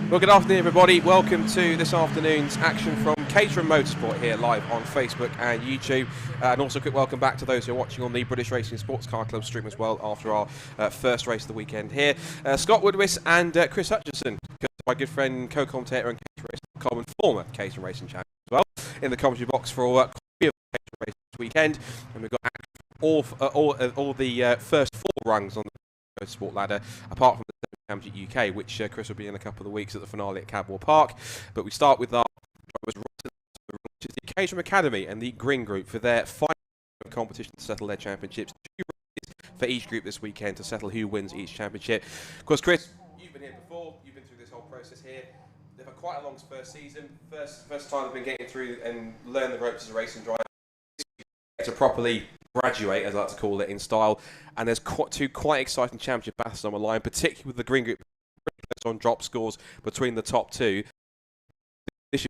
Well, good afternoon, everybody. Welcome to this afternoon's action from Caterham Motorsport here live on Facebook and YouTube. And also a quick welcome back to those who are watching on the British Racing Sports Car Club stream as well after our first race of the weekend here. Scott Woodwis and Chris Hutchinson, my good friend, co-commentator and Caterham and former Caterham Racing champion as well, in the commentary box for all Caterham race this weekend. And we've got all the first four rungs on the Motorsport ladder, apart from the Championship UK, which Chris will be in a couple of weeks at the finale at Cadwell Park. But we start with our drivers, which is the Caterham Academy and the Green Group for their final competition to settle their championships. 2 races for each group this weekend to settle who wins each championship. Of course, Chris, you've been here before. You've been through this whole process here. They've had quite a long first season. First time they've been getting through and learn the ropes as a racing driver. To properly graduate, as I like to call it, in style, and there's two quite exciting championship battles on the line, particularly with the Green Group on drop scores between the top two. This is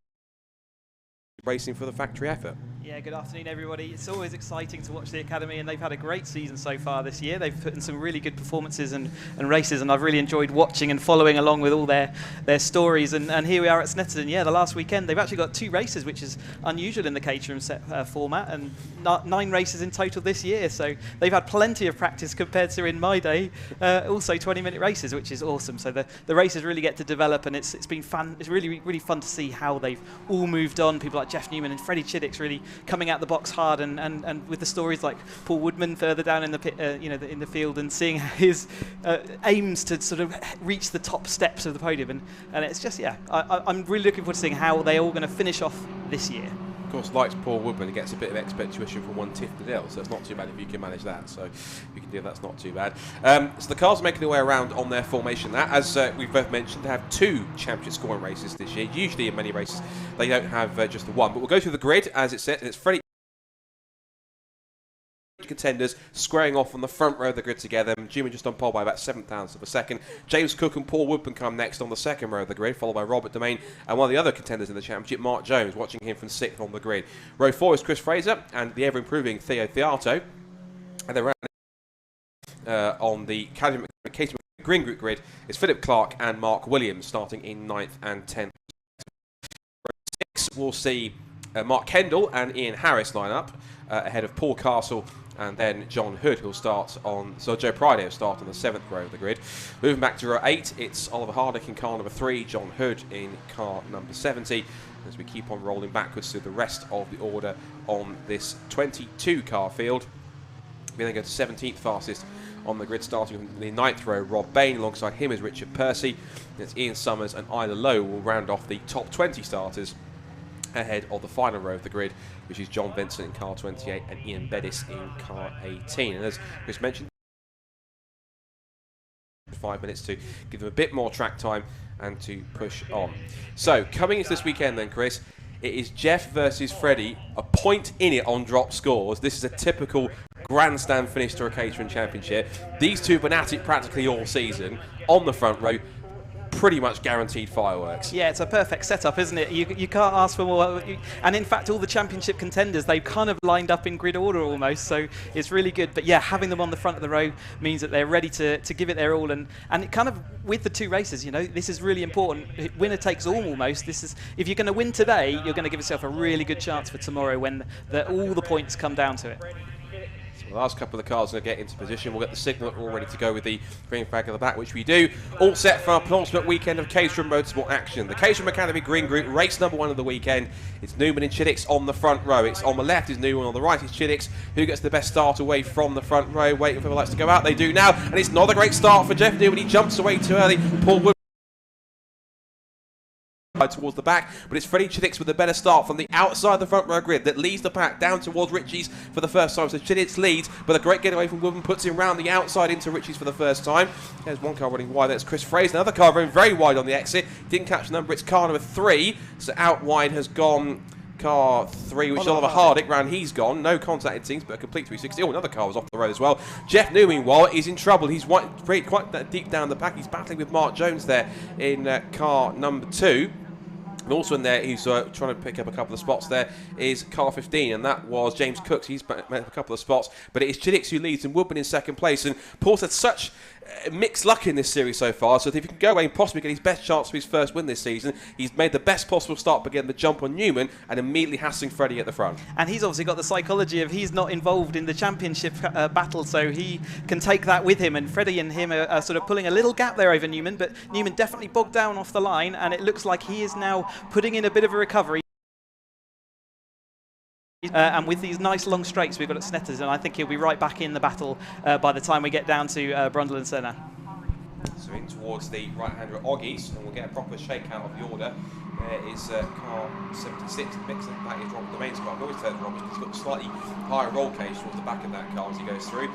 racing for the factory effort. Yeah, good afternoon, everybody. It's always exciting to watch the Academy, and they've had a great season so far this year. They've put in some really good performances and races, and I've really enjoyed watching and following along with all their stories. And here we are at Snetterton. Yeah, the last weekend, they've actually got 2 races, which is unusual in the Caterham format, and 9 races in total this year. So they've had plenty of practice compared to in my day. Also 20-minute races, which is awesome. So the races really get to develop, and it's been fun. It's really, really fun to see how they've all moved on. People like Jeff Newman and Freddie Chiddick's really coming out the box hard, and with the stories like Paul Woodman further down in the pit, in the field, and seeing his aims to sort of reach the top steps of the podium, and it's just I'm really looking forward to seeing how they're all going to finish off this year. Of course, like Paul Woodman, he gets a bit of expert tuition from one Tiff Liddell, so it's not too bad if you can manage that. So if you can do that, that's not too bad. So the cars are making their way around on their formation. That, as we've both mentioned, they have 2 championship scoring races this year. Usually in many races, they don't have just the one. But we'll go through the grid as it says. It's Freddie contenders squaring off on the front row of the grid together. Juma just on pole by about 7,000 of a second. James Cook and Paul Woodman come next on the second row of the grid, followed by Robert Domain and one of the other contenders in the championship, Mark Jones, watching him from 6th on the grid. Row 4 is Chris Fraser and the ever-improving Theo Theato. And then on the Caterham Green Group grid is Philip Clark and Mark Williams, starting in 9th and 10th. Row 6 will see Mark Kendall and Ian Harris line up ahead of Paul Castle and then John Hood, who'll start on, so Joe Pride will start on the 7th row of the grid. Moving back to row 8, it's Oliver Hardick in car number 3, John Hood in car number 70, as we keep on rolling backwards through the rest of the order on this 22 car field. We then go to 17th fastest on the grid, starting from the 9th row, Rob Bain. Alongside him is Richard Percy. It's Ian Summers and Isla Lowe will round off the top 20 starters ahead of the final row of the grid, which is John Vincent in car 28 and Ian Bettis in car 18. And as Chris mentioned, 5 minutes to give them a bit more track time and to push on. So coming into this weekend then, Chris, it is Jeff versus Freddie, a point in it on drop scores. This is a typical grandstand finish to a Caterham Championship. These two have been at it practically all season on the front row. Pretty much guaranteed fireworks. Yeah, it's a perfect setup, isn't it? You can't ask for more. And in fact, all the championship contenders, they've kind of lined up in grid order almost, so it's really good. But yeah, having them on the front of the row means that they're ready to give it their all. And it kind of, with the 2 races, this is really important. Winner takes all almost. This is, if you're going to win today, you're going to give yourself a really good chance for tomorrow when all the points come down to it. The last couple of the cars are going to get into position. We'll get the signal all ready to go with the green flag at the back, which we do. All set for our penultimate weekend of Caterham Motorsport action. The Caterham Academy Green Group, race number 1 of the weekend. It's Newman and Chiddick's on the front row. It's on the left is Newman, on the right is Chiddick's. Who gets the best start away from the front row? Waiting for whoever likes to go out. They do now, and it's not a great start for Jeff Newman. He jumps away too early. Paul Wood towards the back, but it's Freddie Chiddick's with a better start from the outside the front row grid that leads the pack down towards Ritchie's for the first time. So Chiddick's leads, but a great getaway from Woodman puts him round the outside into Ritchie's for the first time. There's one car running wide, that's Chris Fraser. Another car running very wide on the exit. Didn't catch the number, it's car number 3. So out wide has gone car 3, which is Oliver Hardick. Round he's gone. No contact it seems, but a complete 360. Oh, another car was off the road as well. Jeff Newman, meanwhile, is in trouble. He's quite deep down the pack. He's battling with Mark Jones there in car number 2. And also in there, he's trying to pick up a couple of spots there, is car 15, and that was James Cooks. He's made up a couple of spots, but it is Chiddick's who leads and Woodman in second place. And Paul had such mixed luck in this series so far, so if he can go away and possibly get his best chance for his first win this season, he's made the best possible start by getting the jump on Newman and immediately hassling Freddie at the front. And he's obviously got the psychology of he's not involved in the championship battle, so he can take that with him, and Freddie and him are sort of pulling a little gap there over Newman, but Newman definitely bogged down off the line, and it looks like he is now putting in a bit of a recovery. And with these nice long straights we've got at Snetterton, I think he'll be right back in the battle by the time we get down to Brundle and Senna. So in towards the right-hander at Oggies, and we'll get a proper shakeout of the order. There is car 76, mixing back is Robert, the main car. I always tell Robert because he's got a slightly higher roll cage towards the back of that car as he goes through.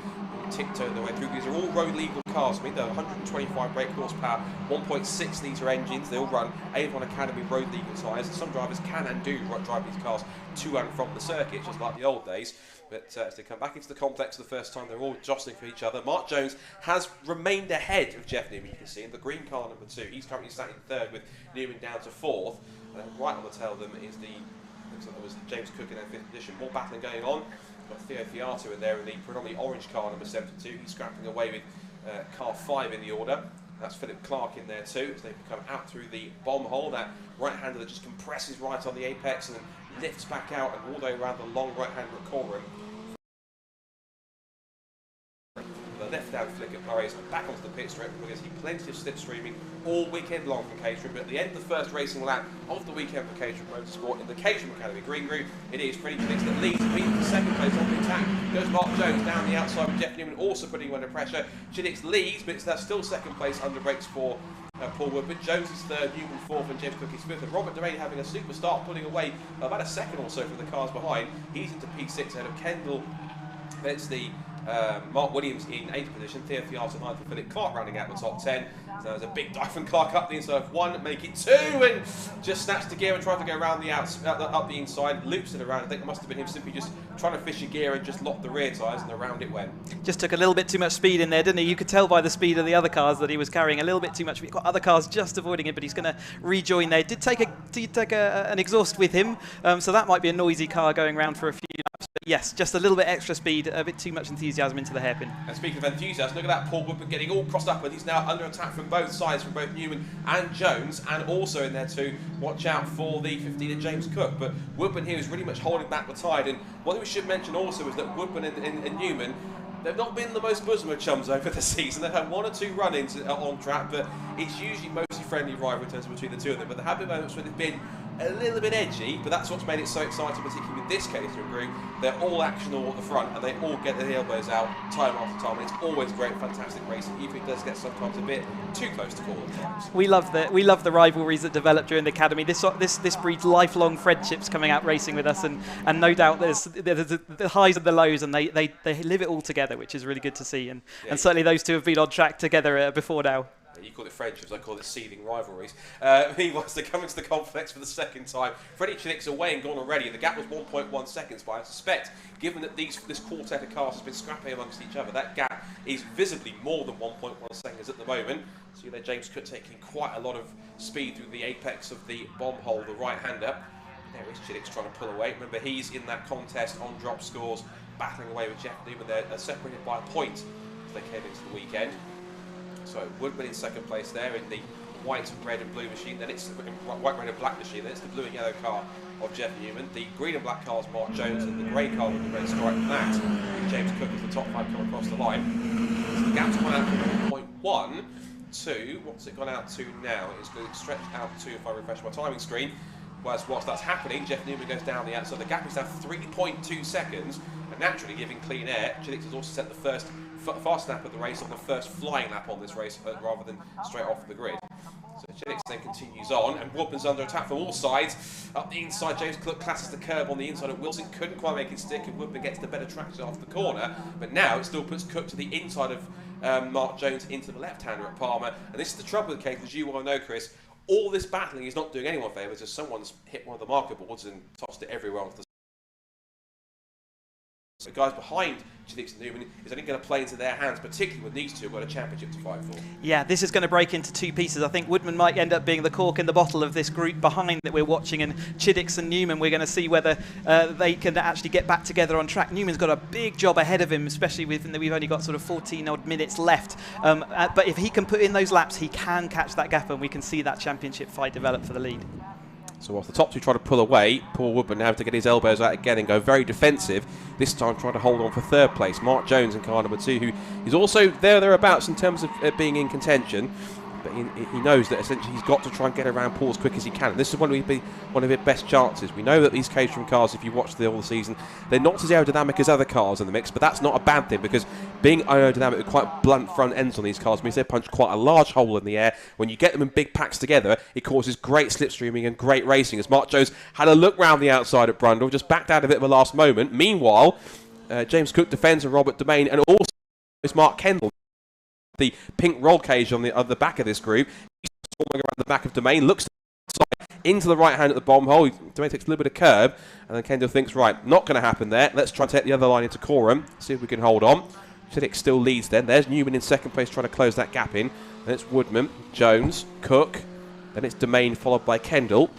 Tiptoe their way through. These are all road legal cars. I mean, they're 125 brake horsepower, 1.6 litre engines. They all run Avon Academy road legal tyres. Some drivers can and do drive these cars to and from the circuit, just like the old days. But as they come back into the complex for the first time, they're all jostling for each other. Mark Jones has remained ahead of Jeff Newman, you can see, in the green car number 2. He's currently sat in 3rd with Newman down to 4th. And right on the tail of them is looks like there was James Cook in their 5th position. More battling going on. Got Theo Fiato in there in the predominantly orange car number 72. He's scrapping away with car 5 in the order. That's Philip Clark in there too, as they come out through the bomb hole. That right-hander that just compresses right on the apex and lifts back out and all the way around the long right-hander at Coram. The left-hand flick at Murray's and back onto the pit strip. We're going to see plenty of slipstreaming all weekend long from Caterham. But at the end of the first racing lap of the weekend for Caterham Motorsport in the Caterham Academy Green Group, it is Freddie Felix that leads, beating the second place on the attack. Goes Mark Jones down the outside with Jeff Newman also putting him under pressure. Chiddick's leads, but that's still second place under brakes for Paul Woodward. Jones is 3rd, Newman 4th, and James Cook is 5th. And Robert Doraine having a super start, pulling away about a second or so from the cars behind. He's into P6 ahead of Kendall. That's the Mark Williams in 8th position, Theo Fiato 9th, and Philip Clark rounding out the top 10. So there's a big dive from Clark up the inside of 1, make it 2, and just snatched the gear and tried to go around the up the inside, loops it around. I think it must have been him simply just trying to fish a gear and just lock the rear tyres, and around it went. Just took a little bit too much speed in there, didn't he? You could tell by the speed of the other cars that he was carrying a little bit too much. We've got other cars just avoiding it, but he's going to rejoin there. Did take an exhaust with him, so that might be a noisy car going around for a few laps. But yes, just a little bit extra speed, a bit too much enthusiasm into the hairpin. And speaking of enthusiasm, look at that Paul Woodward getting all crossed up, and he's now under attack from both sides, from both Newman and Jones, and also in there too, watch out for the 15 of James Cook. But Woodman here is really much holding back the tide, and one thing we should mention also is that Woodman and Newman, they've not been the most bosom of chums over the season. They've had 1 or 2 run-ins on track, but it's usually mostly friendly rivalry in terms of between the two of them. But there have been moments where they've been a little bit edgy, but that's what's made it so exciting, particularly with this Caterham group. They're all action all at the front, and they all get their elbows out time after time, and it's always great, fantastic racing, even if it does get sometimes a bit too close to call at times. We love the rivalries that develop during the academy. This breeds lifelong friendships coming out racing with us, and no doubt there's the highs and the lows, and they live it all together, which is really good to see. And certainly those two have been on track together before now. You call it friendships, I call it seething rivalries. Meanwhile, they're coming to the complex for the second time. Freddie Chiddick's away and gone already. The gap was 1.1 seconds, but I suspect, given that this quartet of cars has been scrapping amongst each other, that gap is visibly more than 1.1 seconds at the moment. So there, James Cook taking quite a lot of speed through the apex of the bomb hole, the right-hander. There is Chiddick's trying to pull away. Remember, he's in that contest on drop scores, battling away with Jeff Newman. They're separated by a point as they came into the weekend. So Woodman in second place there in the white, red and blue machine. Then it's the white, red and black machine. Then it's the blue and yellow car of Jeff Newman. The green and black car is Mark Jones, and the grey car with the red stripe from that with James Cook as the top 5 come across the line. So the gap's gone out from 1.1 to, what's it gone out to now? It's going to stretch out to, if I refresh my timing screen, whilst that's happening, Jeff Newman goes down the outside. The gap is now 3.2 seconds, and naturally giving clean air. Chiddick has also set the first fast lap of the race on the first flying lap on this race rather than straight off the grid. So Chiddick then continues on, and Woodman's under attack from all sides. Up the inside, James Cook classes the curb on the inside of Wilson, couldn't quite make it stick, and Woodman gets the better traction off the corner, but now it still puts Cook to the inside of Mark Jones into the left-hander at Palmer. And this is the trouble with the case, as you well know, Chris. All this battling is not doing anyone favours, as someone's hit one of the marker boards and tossed it everywhere onto the the guys behind Chiddix and Newman is only going to play into their hands, particularly when these two have got a championship to fight for. Yeah, this is going to break into two pieces. I think Woodman might end up being the cork in the bottle of this group behind that we're watching, and Chiddix and Newman, we're going to see whether they can actually get back together on track. Newman's got a big job ahead of him, especially with we've only got sort of 14 odd minutes left. But if he can put in those laps, he can catch that gap, and we can see that championship fight develop for the lead. So whilst the top two try to pull away, Paul Woodman now to get his elbows out again and go very defensive, this time trying to hold on for third place. Mark Jones in car number 2, who is also thereabouts in terms of being in contention. But he knows that essentially he's got to try and get around Paul as quick as he can. And this is one of his best chances. We know that these Caterham cars, if you watch all the season, they're not as aerodynamic as other cars in the mix, but that's not a bad thing, because being aerodynamic with quite blunt front ends on these cars means they punch quite a large hole in the air. When you get them in big packs together, it causes great slipstreaming and great racing, as Mark Jones had a look round the outside at Brundle, just backed out of it at the last moment. Meanwhile, James Cook defends and Robert Domain, and also Mark Kendall, the pink roll cage on the back of this group. He's swarming around the back of Domain, looks into the right hand at the bomb hole. Domain takes a little bit of curb, and then Kendall thinks, right, not going to happen there. Let's try to take the other line into Coram, see if we can hold on. Chiddix still leads then. There's Newman in second place trying to close that gap in. Then it's Woodman, Jones, Cook. Then it's Domain followed by Kendall.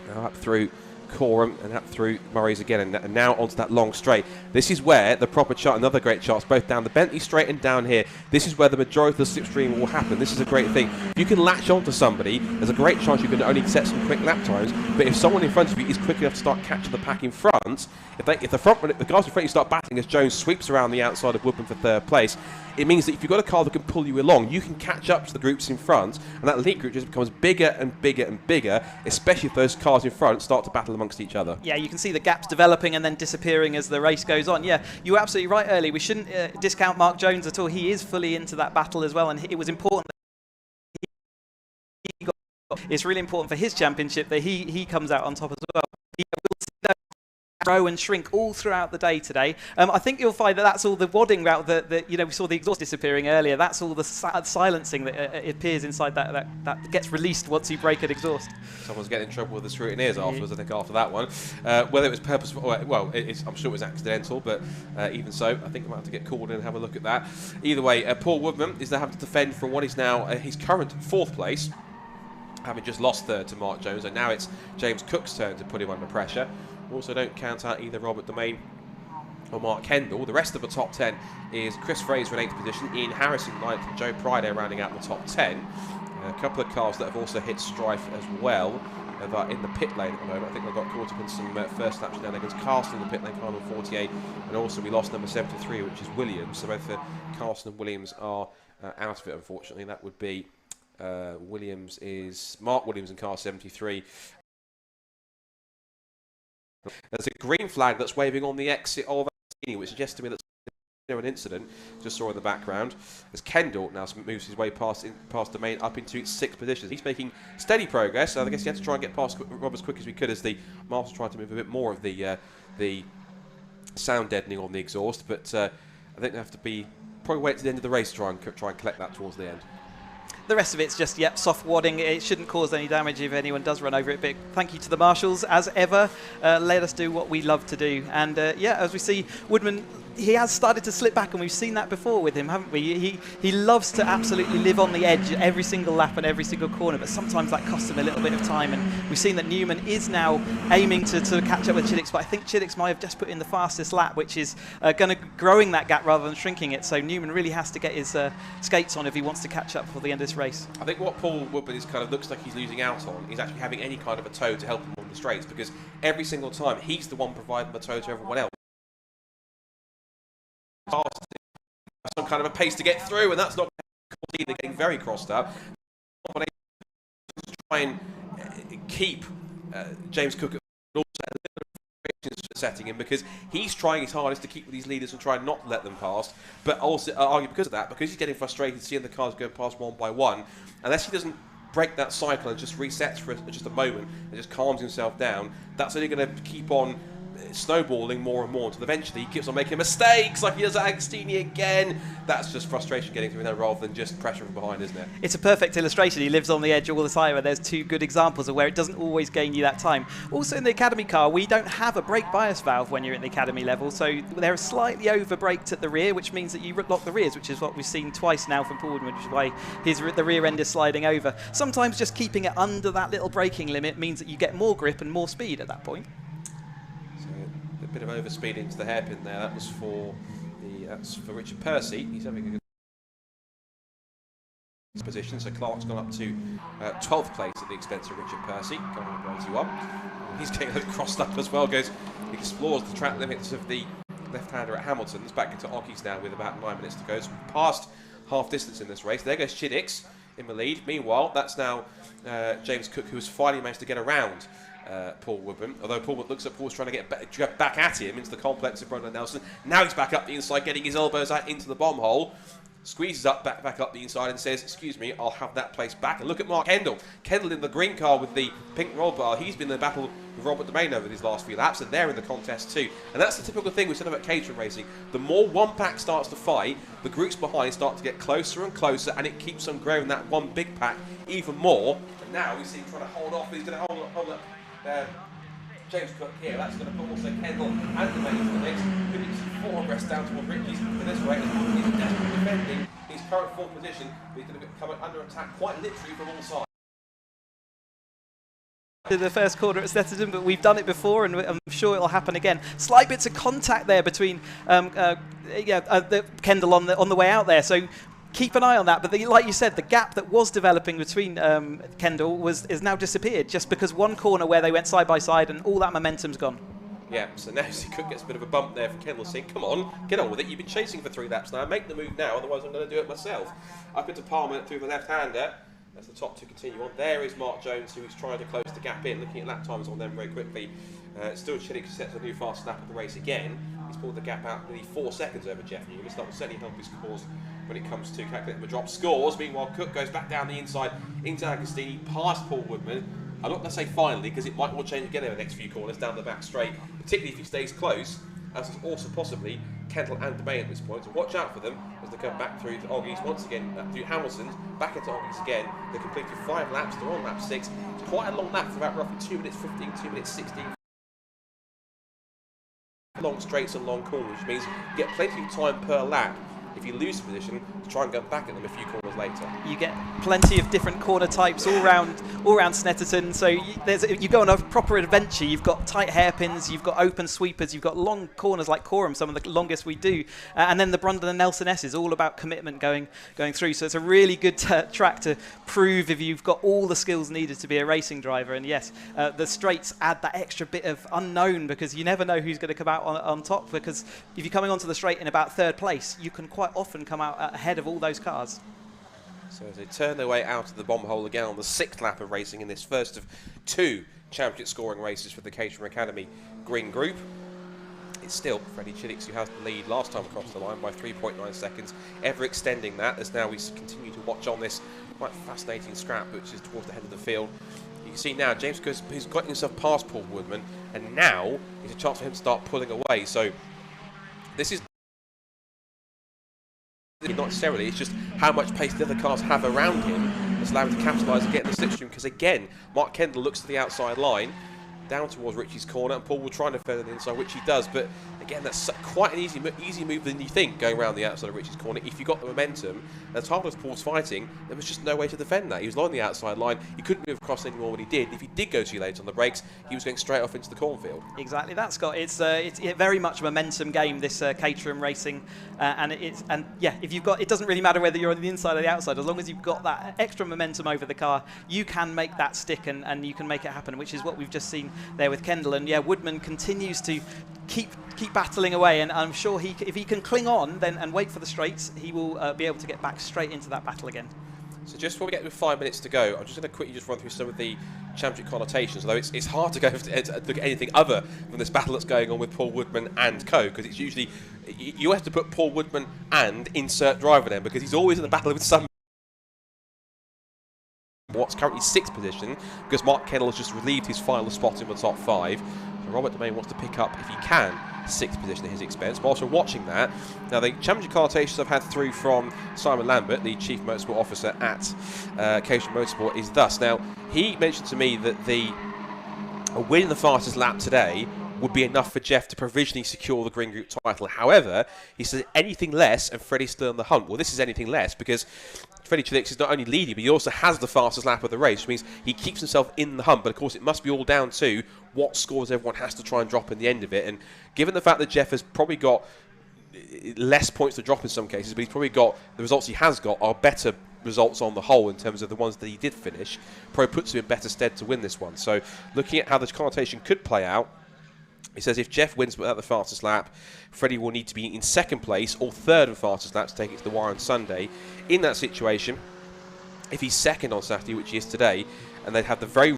Now up through Coram and up through Murray's again, and now onto that long straight. This is where the proper chart, another great charts, both down the Bentley straight and down here. This is where the majority of the slipstream will happen. This is a great thing. If you can latch onto somebody, there's a great chance you can only set some quick lap times, but if someone in front of you is quick enough to start catching the pack in front, if the guys in front of you start battling as Jones sweeps around the outside of Woodman for third place, it means that if you've got a car that can pull you along, you can catch up to the groups in front, and that lead group just becomes bigger and bigger and bigger, especially if those cars in front start to battle amongst each other. Yeah, you can see the gaps developing and then disappearing as the race goes on. Yeah, you were absolutely right early. We shouldn't discount Mark Jones at all. He is fully into that battle as well, and it was important that he got, it's really important for his championship that he comes out on top as well. Grow and shrink all throughout the day today. I think you'll find that that's all the wadding route that we saw the exhaust disappearing earlier. That's all the silencing that appears inside that gets released once you break an exhaust. Someone's getting in trouble with the scrutineers afterwards, I think, after that one. Whether it was purposeful, well, I'm sure it was accidental, but even so, I think I might have to get called in and have a look at that. Either way, Paul Woodman is now having to defend from what is now his current fourth place, having just lost third to Mark Jones, and now it's James Cook's turn to put him under pressure. Also, don't count out either Robert Domain or Mark Kendall. The rest of the top 10 is Chris Fraser in 8th position, Ian Harrison 9th, and Joe Priday rounding out the top 10. A couple of cars that have also hit strife as well are in the pit lane at the moment. I think they got caught up in some first lap shenanigans. Carson in the pit lane, car number 48, and also we lost number 73, which is Williams. So both Carson and Williams are out of it, unfortunately. That would be Mark Williams in car 73. There's a green flag that's waving on the exit of Alpine, which suggests to me that an incident. Just saw in the background as Kendall now moves his way past Domain up into 6th position. He's making steady progress. So I guess he had to try and get past Rob as quick as we could as the Masters tried to move a bit more of the sound deadening on the exhaust. But I think they have to probably wait to the end of the race to try and collect that towards the end. The rest of it's just, soft wadding. It shouldn't cause any damage if anyone does run over it. But thank you to the marshals, as ever. Let us do what we love to do. And, as we see, Woodman, he has started to slip back, and we've seen that before with him, haven't we? He loves to absolutely live on the edge every single lap and every single corner, but sometimes that costs him a little bit of time. And we've seen that Newman is now aiming to catch up with Chiddix, but I think Chiddix might have just put in the fastest lap, which is growing that gap rather than shrinking it. So Newman really has to get his skates on if he wants to catch up before the end of this race. I think what Paul Woodman is kind of looks like he's losing out on is actually having any kind of a tow to help him on the straights, because every single time he's the one providing the tow to everyone else. Some kind of a pace to get through, and that's not either, getting very crossed up. To try and keep James Cook at setting him, because he's trying his hardest to keep with these leaders and try not to let them pass, but also argue because of that, because he's getting frustrated seeing the cars go past one by one, unless he doesn't break that cycle and just resets for just a moment and just calms himself down, that's only going to keep on snowballing more and more until eventually he keeps on making mistakes, like he does at Agostini again. That's just frustration getting through there rather than just pressure from behind, isn't it? It's a perfect illustration. He lives on the edge all the time, and there's two good examples of where it doesn't always gain you that time. Also in the Academy car, we don't have a brake bias valve when you're at the Academy level, so they're slightly over-braked at the rear, which means that you lock the rears, which is what we've seen twice now from Paul Woodman, which is why the rear end is sliding over. Sometimes just keeping it under that little braking limit means that you get more grip and more speed at that point. So a bit of overspeed into the hairpin there. That was for Richard Percy. He's having a good position, so Clark's gone up to 12th place at the expense of Richard Percy, going on 81. He's getting crossed up as well, he explores the track limits of the left-hander at Hamilton's, back into Ockies now with about 9 minutes to go. So past half distance in this race. There goes Chiddix in the lead. Meanwhile, that's now James Cook, who has finally managed to get around Paul Woodman, although Paul looks at Paul's trying to get back at him into the complex of Brendan Nelson. Now he's back up the inside, getting his elbows out into the bomb hole. Squeezes up back up the inside and says, excuse me, I'll have that place back. And look at Mark Kendall. Kendall in the green car with the pink roll bar. He's been in the battle with Robert Domain over these last few laps, and they're in the contest too. And that's the typical thing we said about Caterham racing. The more one pack starts to fight, the groups behind start to get closer and closer, and it keeps on growing that one big pack even more. And now we see him trying to hold off. He's going to hold up James Cook here. That's going to put also Kendall and Domain into the mix. Could be 4 abreast down towards Ritchie's. But this way, he's desperately defending his current form position, but he's going to come under attack quite literally from all sides. The first corner at Snetterton, but we've done it before, and I'm sure it'll happen again. Slight bits of contact there between Kendall on the way out there, so keep an eye on that. But like you said, the gap that was developing between Kendall is now disappeared, just because one corner where they went side by side and all that momentum's gone. Yeah, so now Cook gets a bit of a bump there for Kendall, saying, come on, get on with it. You've been chasing for 3 laps now. Make the move now, otherwise I'm going to do it myself. Up into Palmer through the left-hander. That's the top to continue on. There is Mark Jones, who is trying to close the gap in. Looking at lap times on them very quickly. Still Chiddick, who sets a new fast lap of the race again. He's pulled the gap out nearly 4 seconds over Jeff Newman. That will certainly help his cause when it comes to calculating the drop scores. Meanwhile, Cook goes back down the inside into Agostini, past Paul Woodman. I'm not going to say finally, because it might all change again over the next few corners down the back straight, particularly if he stays close, as is also possibly Kendall and Domain at this point. So watch out for them as they come back through to Oggies once again, through Hamilton's, back into Oggies again. They completed 5 laps, they're on lap 6. It's quite a long lap for about roughly 2 minutes 15, 2 minutes 16. Long straights and long corners, which means you get plenty of time per lap if you lose the position to try and go back at them a few corners later. You get plenty of different corner types all round Snetterton, so you go on a proper adventure. You've got tight hairpins, you've got open sweepers, you've got long corners like Coram, some of the longest we do, and then the Brundle and Nelson S is all about commitment going through. So it's a really good track to prove if you've got all the skills needed to be a racing driver. And yes, the straights add that extra bit of unknown, because you never know who's going to come out on top, because if you're coming onto the straight in about 3rd place, you can quite often come out ahead of all those cars. So as they turn their way out of the bomb hole again on the 6th lap of racing in this first of 2 championship scoring races for the Caterham Academy Green Group, it's still Freddie Chiddix who has the lead last time across the line by 3.9 seconds, ever extending that as now we continue to watch on this quite fascinating scrap, which is towards the head of the field. You can see now James Cook has got himself past Paul Woodman, and now it's a chance for him to start pulling away. So this is not necessarily, it's just how much pace the other cars have around him that's allowing him to capitalise and get in the slipstream, because again, Mark Kendall looks to the outside line, down towards Richie's corner, and Paul will try and defend the inside, which he does, but again, that's quite an easy move than you think, going around the outside of Richie's corner. If you got the momentum, as hard as Paul's fighting, there was just no way to defend that. He was along the outside line, he couldn't move across anymore when he did. If he did go too late on the brakes, he was going straight off into the cornfield. Exactly that, Scott. It's very much a momentum game, this Caterham racing, and yeah, if you've got, it doesn't really matter whether you're on the inside or the outside, as long as you've got that extra momentum over the car, you can make that stick and you can make it happen, which is what we've just seen there with Kendall. And yeah, Woodman continues to keep battling away, and I'm sure if he can cling on then and wait for the straights, he will be able to get back straight into that battle again. So just before we get with 5 minutes to go, I'm just going to quickly just run through some of the championship connotations, although it's hard to go to look at anything other than this battle that's going on with Paul Woodman and co, because it's usually, you have to put Paul Woodman and insert driver then, because he's always in the battle with some what's currently 6th position, because Mark Kennel has just relieved his final spot in the top 5. So Robert Domain wants to pick up, if he can, 6th position at his expense. Whilst we're watching that, now the championship quotations I've had through from Simon Lambert, the Chief Motorsport Officer at Caterham Motorsport, is thus. Now, he mentioned to me that a win in the fastest lap today would be enough for Jeff to provisionally secure the Green Group title. However, he said anything less and Freddie's still in the hunt. Well, this is anything less because Freddie Chidix is not only leading, but he also has the fastest lap of the race, which means he keeps himself in the hunt. But of course, it must be all down to what scores everyone has to try and drop in the end of it. And given the fact that Jeff has probably got less points to drop in some cases, but he's probably got the results he has got are better results on the whole in terms of the ones that he did finish, probably puts him in better stead to win this one. So looking at how this connotation could play out, he says if Jeff wins without the fastest lap, Freddie will need to be in 2nd place or 3rd and fastest lap to take it to the wire on Sunday. In that situation, if he's 2nd on Saturday, which he is today, and they'd have the very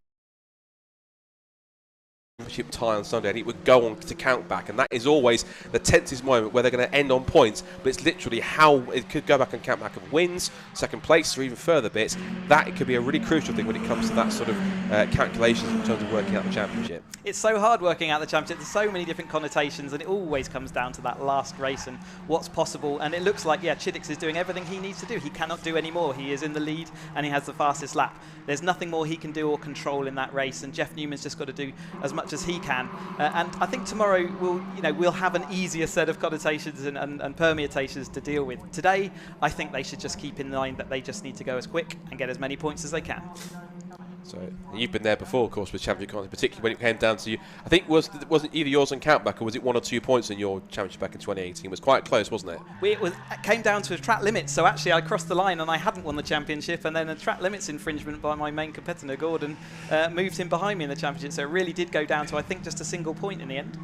tie on Sunday, and it would go on to count back, and that is always the tensest moment where they're going to end on points, but it's literally how it could go back and count back of wins, 2nd place, or even further bits. That it could be a really crucial thing when it comes to that sort of calculations in terms of working out the championship. It's so hard working out the championship. There's so many different connotations, and it always comes down to that last race and what's possible. And it looks like, yeah, Chidix is doing everything he needs to do. He cannot do any more. He is in the lead, and he has the fastest lap. There's nothing more he can do or control in that race, and Jeff Newman's just got to do as much as he can. And I think tomorrow we'll have an easier set of connotations and permutations to deal with. Today, I think they should just keep in mind that they just need to go as quick and get as many points as they can. So you've been there before, of course, with championship content, particularly when it came down to you. I think wasn't either yours on countback, or was it 1 or 2 points in your championship back in 2018? It was quite close, wasn't it? It came down to a track limit. So actually, I crossed the line and I hadn't won the championship, and then a track limits infringement by my main competitor, Gordon, moved him behind me in the championship. So it really did go down to, I think, just a single point in the end.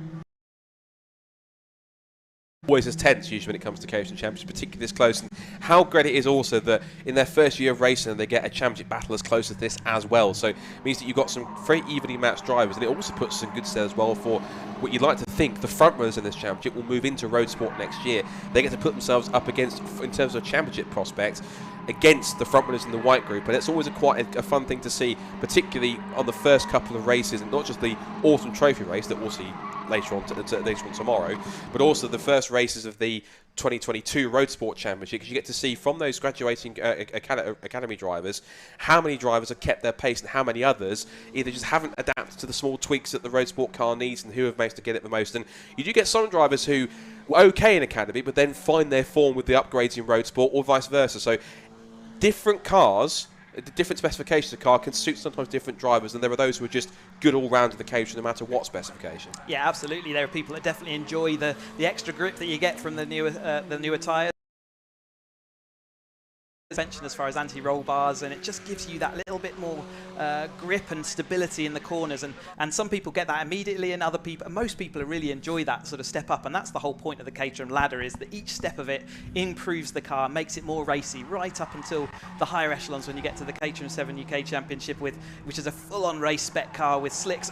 Always as tense usually when it comes to Caterham Championship, particularly this close. And how great it is also that in their first year of racing they get a championship battle as close as this as well. So it means that you've got some very evenly matched drivers, and it also puts us in good stead as well for what you'd like to think the front runners in this championship will move into Roadsport next year. They get to put themselves up against, in terms of championship prospects, against the front runners in the white group, and it's always quite a fun thing to see, particularly on the first couple of races, and not just the Autumn Trophy race that we'll see later on tomorrow, but also the first races of the 2022 Roadsport Championship, because you get to see from those graduating academy drivers how many drivers have kept their pace and how many others either just haven't adapted to the small tweaks that the Roadsport car needs and who have managed to get it the most. And you do get some drivers who were okay in academy but then find their form with the upgrades in Roadsport, or vice versa. So different cars, different specifications of car can suit sometimes different drivers, and there are those who are just good all round in the Caterham no matter what specification. Yeah, absolutely. There are people that definitely enjoy the extra grip that you get from the newer tyres. Suspension as far as anti-roll bars, and it just gives you that little bit more grip and stability in the corners, and some people get that immediately, and most people really enjoy that sort of step up, and that's the whole point of the Caterham ladder, is that each step of it improves the car, makes it more racy, right up until the higher echelons when you get to the Caterham 7 UK Championship, which is a full-on race spec car with slicks.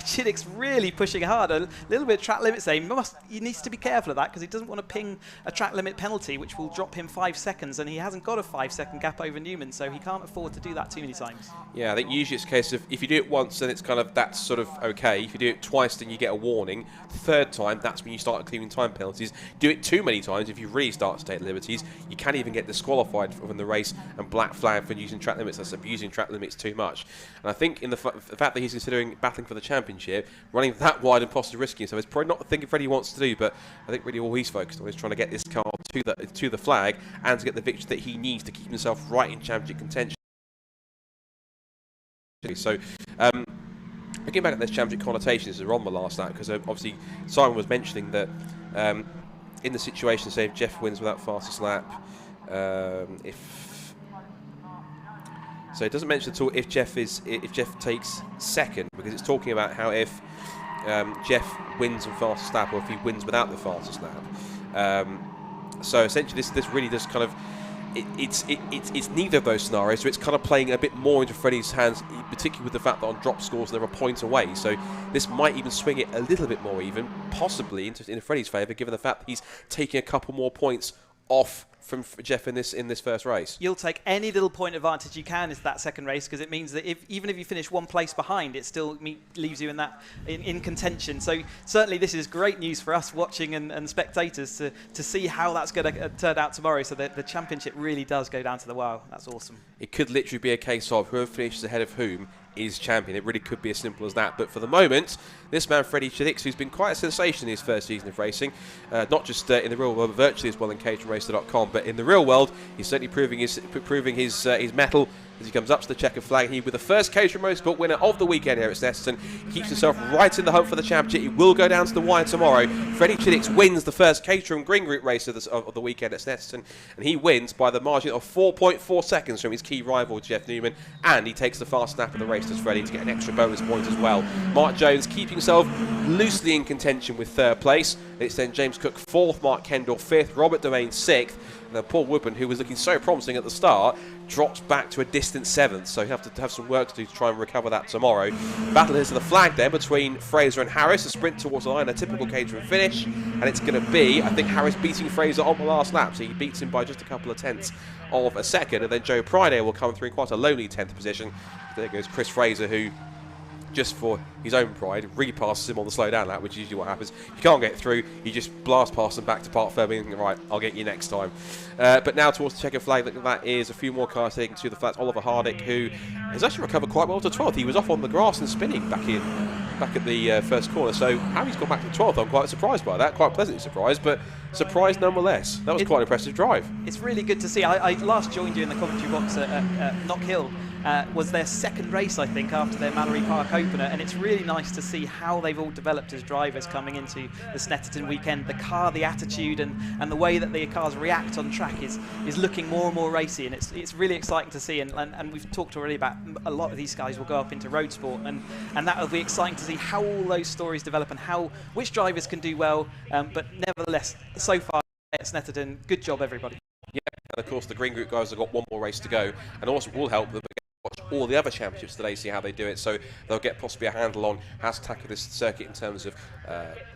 Chiddick's really pushing hard. A little bit of track limits there. He needs to be careful of that, because he doesn't want to ping a track limit penalty, which will drop him 5 seconds, and he hasn't got a 5-second gap over Newman, so he can't afford to do that too many times. Yeah, I think usually it's a case of if you do it once, then it's kind of that's sort of okay. If you do it twice, then you get a warning. Third time, that's when you start accruing time penalties. Do it too many times, if you really start to take liberties, you can even get disqualified from the race and black flag for using track limits. That's abusing track limits too much. And I think in the fact that he's considering battling for the championship, running that wide and possibly risking himself, is probably not the thing Freddie wants to do. But I think really all he's focused on is trying to get this car to the flag and to get the victory that he needs to keep himself right in championship contention. So, looking back at this championship connotations, are on the last lap, because obviously Simon was mentioning that in the situation, say if Jeff wins without fastest lap, so it doesn't mention at all if Jeff takes second, because it's talking about how if Jeff wins on fastest lap, or if he wins without the fastest lap. So essentially, this really does kind of. It's neither of those scenarios, so it's kind of playing a bit more into Freddie's hands, particularly with the fact that on drop scores they're a point away. So this might even swing it a little bit more, even possibly in Freddie's favour, given the fact that he's taking a couple more points off from Jeff in this first race. You'll take any little point advantage you can into that second race, because it means that even if you finish one place behind, it still leaves you in contention. So certainly this is great news for us watching and spectators to see how that's going to turn out tomorrow. So the championship really does go down to the wire. That's awesome. It could literally be a case of whoever finishes ahead of whom is champion. It really could be as simple as that. But for the moment, this man Freddie Chidix, who's been quite a sensation in his first season of racing, not just in the real world, but virtually as well in CaterhamRacer.com, but in the real world, he's certainly proving his mettle as he comes up to the checkered flag. He, with the first Caterham Motorsport winner of the weekend here at Snetterton, keeps himself right in the hunt for the championship. He will go down to the wire tomorrow. Freddie Chidix wins the first Caterham Green Group race of the weekend at Snetterton, and he wins by the margin of 4.4 seconds from his key rival Jeff Newman, and he takes the fast snap of the race, does Freddie, to get an extra bonus point as well. Mark Jones keeping himself loosely in contention with third place. It's then James Cook fourth, Mark Kendall fifth, Robert Domain sixth, and then Paul Woodman, who was looking so promising at the start, drops back to a distant seventh, so you have to have some work to do to try and recover that tomorrow. Battle is to the flag there between Fraser and Harris, a sprint towards the line, a typical Caterham finish, and it's going to be, I think, Harris beating Fraser on the last lap, so he beats him by just a couple of tenths of a second, and then Joe Priday will come through in quite a lonely 10th position. There goes Chris Fraser, who, just for his own pride, repasses him on the slow down lap, which is usually what happens. If you can't get through, you just blast past him back to Park Fairby and right, I'll get you next time. But now towards the checkered flag, that is a few more cars taking to the flats. Oliver Hardick, who has actually recovered quite well to 12th. He was off on the grass and spinning back at the first corner. So how he's gone back to 12th, I'm quite surprised by that. Quite pleasantly surprised, but surprised nonetheless. That was quite an impressive drive. It's really good to see. I last joined you in the commentary box at Knock Hill. Was their second race, I think, after their Mallory Park opener, and it's really nice to see how they've all developed as drivers coming into the Snetterton weekend. The car, the attitude, and the way that the cars react on track is looking more and more racy, and it's really exciting to see. And we've talked already about a lot of these guys will go up into Roadsport, and that will be exciting to see how all those stories develop and which drivers can do well. But nevertheless, so far at Snetterton, good job everybody. Yeah, and of course the Green Group guys have got one more race to go, and also will help them watch all the other championships today, see how they do it, so they'll get possibly a handle on how to tackle this circuit in terms of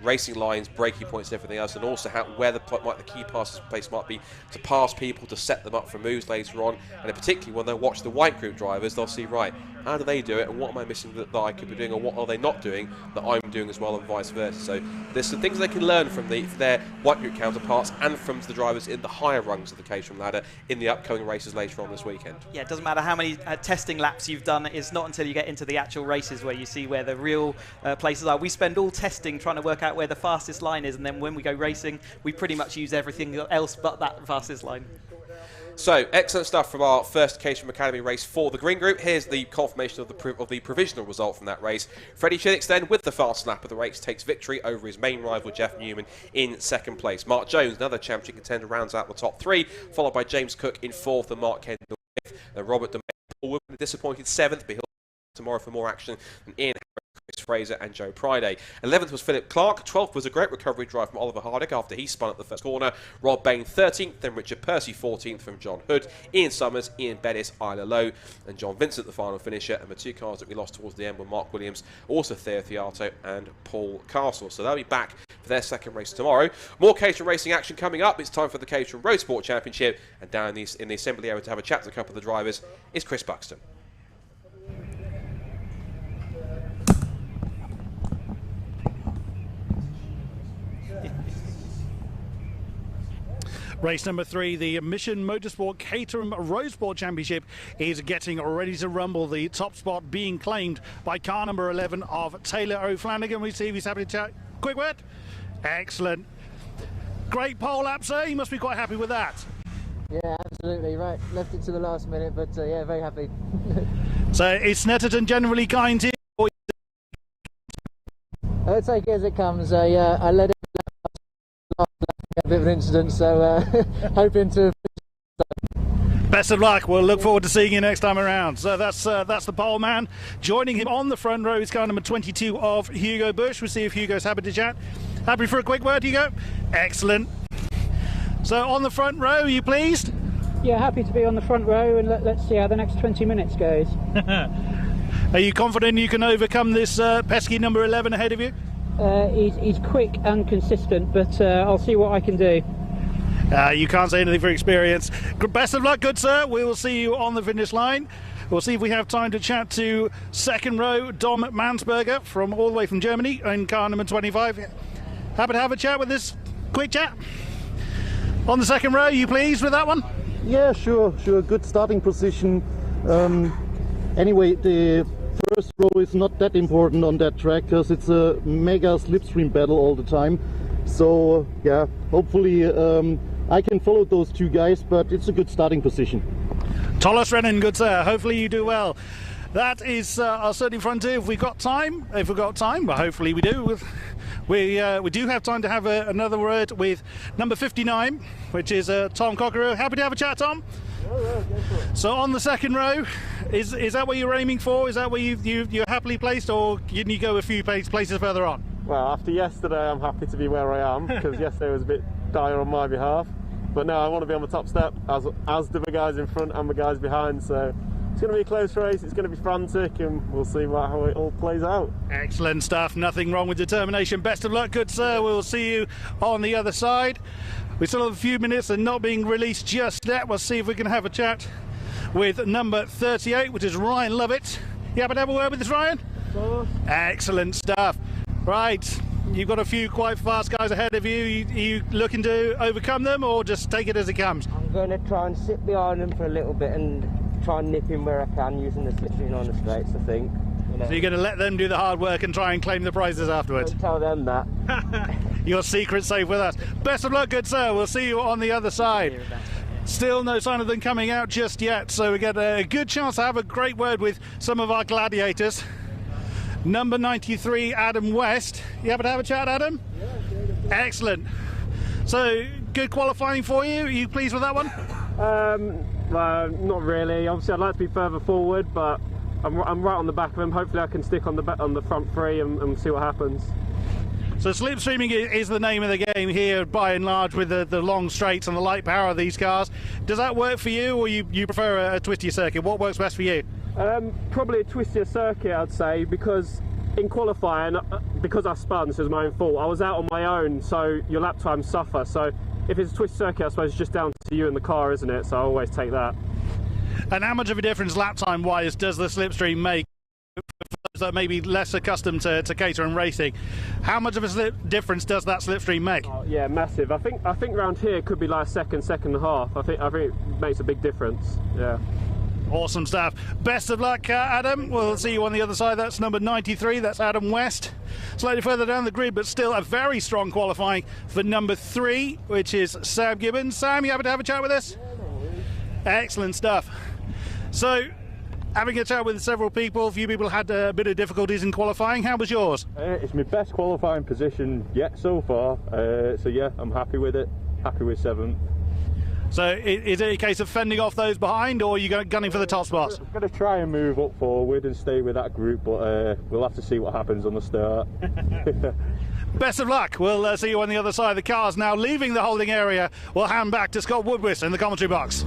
racing lines, braking points and everything else, and also where the key passes place might be to pass people, to set them up for moves later on. And particularly when they watch the white group drivers, they'll see, right, how do they do it, and what am I missing that I could be doing, or what are they not doing that I'm doing as well, and vice versa. So there's some things they can learn from their white group counterparts and from the drivers in the higher rungs of the Caterham ladder in the upcoming races later on this weekend. Yeah, it doesn't matter how many testing laps you've done, it's not until you get into the actual races where you see where the real places are. We spend all testing trying to work out where the fastest line is, and then when we go racing, we pretty much use everything else but that fastest line. So, excellent stuff from our first Caterham Academy race for the Green Group. Here's the confirmation of the provisional result from that race. Freddie Chidix then, with the fast lap of the race, takes victory over his main rival Jeff Newman in second place. Mark Jones, another championship contender, rounds out the top three, followed by James Cook in fourth and Mark Kendall fifth. And Robert Domain, Paul Woodman, disappointed seventh, but he'll tomorrow for more action than Ian Chris Fraser and Joe Priday. 11th was Philip Clark. 12th was a great recovery drive from Oliver Hardick after he spun at the first corner. Rob Bain 13th, then Richard Percy 14th from John Hood. Ian Summers, Ian Bettis, Isla Lowe, and John Vincent the final finisher. And the two cars that we lost towards the end were Mark Williams, also Theo Theato, and Paul Castle. So they'll be back for their second race tomorrow. More Caterham racing action coming up. It's time for the Caterham Roadsport Championship, and down in the assembly area to have a chat to a couple of the drivers is Chris Buxton. Race number 3, the Mission Motorsport Caterham Roadsport Championship is getting ready to rumble. The top spot being claimed by car number 11 of Taylor O'Flanagan. We see if he's happy to chat. Quick word. Excellent. Great pole lap, sir. You must be quite happy with that. Yeah, absolutely. Right. Left it to the last minute, but yeah, very happy. So is Snetterton generally kind to you? I'll take it as it comes. I let it a bit of an incident, so hoping to. Best of luck. We'll look forward to seeing you next time around. So that's the pole man. Joining him on the front row is car number 22 of Hugo Bush. We'll see if Hugo's happy to chat. Happy for a quick word, Hugo? Excellent. So on the front row, are you pleased? Yeah, happy to be on the front row, and let's see how the next 20 minutes goes. Are you confident you can overcome this pesky number 11 ahead of you? He's quick and consistent, but I'll see what I can do. You can't say anything for experience. Best of luck, good sir. We will see you on the finish line. We'll see if we have time to chat to second row Dom Mansberger from all the way from Germany in car number 25. Happy to have a chat with this quick chat. On the second row, you pleased with that one? Yeah, sure. Good starting position. Anyway, the first row is not that important on that track because it's a mega slipstream battle all the time. So yeah, hopefully I can follow those two guys, but it's a good starting position. Thomas Rennen, good sir. Hopefully you do well. That is our starting frontier. If we've got time, but hopefully we do. We do have time to have another word with number 59, which is Tom Cockerell. Happy to have a chat, Tom. Yeah, so on the second row, is that what you're aiming for? Is that where you're happily placed, or can you go a few places further on? Well, after yesterday, I'm happy to be where I am because yesterday was a bit dire on my behalf. But no, I want to be on the top step, as do the guys in front and the guys behind. So it's going to be a close race. It's going to be frantic, and we'll see how it all plays out. Excellent stuff. Nothing wrong with determination. Best of luck, good sir. We'll see you on the other side. We still have a few minutes and not being released just yet. We'll see if we can have a chat with number 38, which is Ryan Lovett. You happen to have a word with this, Ryan? Excellent stuff. Right, you've got a few quite fast guys ahead of you. Are you looking to overcome them, or just take it as it comes? I'm going to try and sit behind them for a little bit and try and nip in where I can using the slipstream on the straights, I think. So you're going to let them do the hard work and try and claim the prizes afterwards? Don't tell them that. Your secret's safe with us. Best of luck, good sir. We'll see you on the other side. Still no sign of them coming out just yet, so we get a good chance to have a great word with some of our gladiators. Number 93, Adam West. You happen to have a chat, Adam? Yeah, sure. Excellent. So, good qualifying for you. Are you pleased with that one? Well, not really. Obviously, I'd like to be further forward, but I'm right on the back of him. Hopefully, I can stick on the front three and see what happens. So slipstreaming is the name of the game here, by and large, with the long straights and the light power of these cars. Does that work for you, or you prefer a twistier circuit? What works best for you? Probably a twistier circuit, I'd say, because in qualifying, because I spun, this is my own fault, I was out on my own, so your lap times suffer. So if it's a twisted circuit, I suppose it's just down to you and the car, isn't it? So I always take that. And how much of a difference lap time wise does the slipstream make for those that may be less accustomed to Caterham racing? How much of a difference does that slipstream make? Oh, yeah, massive. I think round here could be like second and a half. I think it makes a big difference. Yeah. Awesome stuff. Best of luck, Adam. We'll see you on the other side. That's number 93. That's Adam West. Slightly further down the grid, but still a very strong qualifying for number 3, which is Sam Gibbons. Sam, you happen to have a chat with us? Excellent stuff. So, having a chat with several people, a few people had a bit of difficulties in qualifying. How was yours? It's my best qualifying position yet so far. So yeah, I'm happy with it. Happy with 7th. So is it a case of fending off those behind, or are you gunning for the top spots? I'm going to try and move up forward and stay with that group, but we'll have to see what happens on the start. Best of luck. We'll see you on the other side. The cars now leaving the holding area. We'll hand back to Scott Woodwist in the commentary box.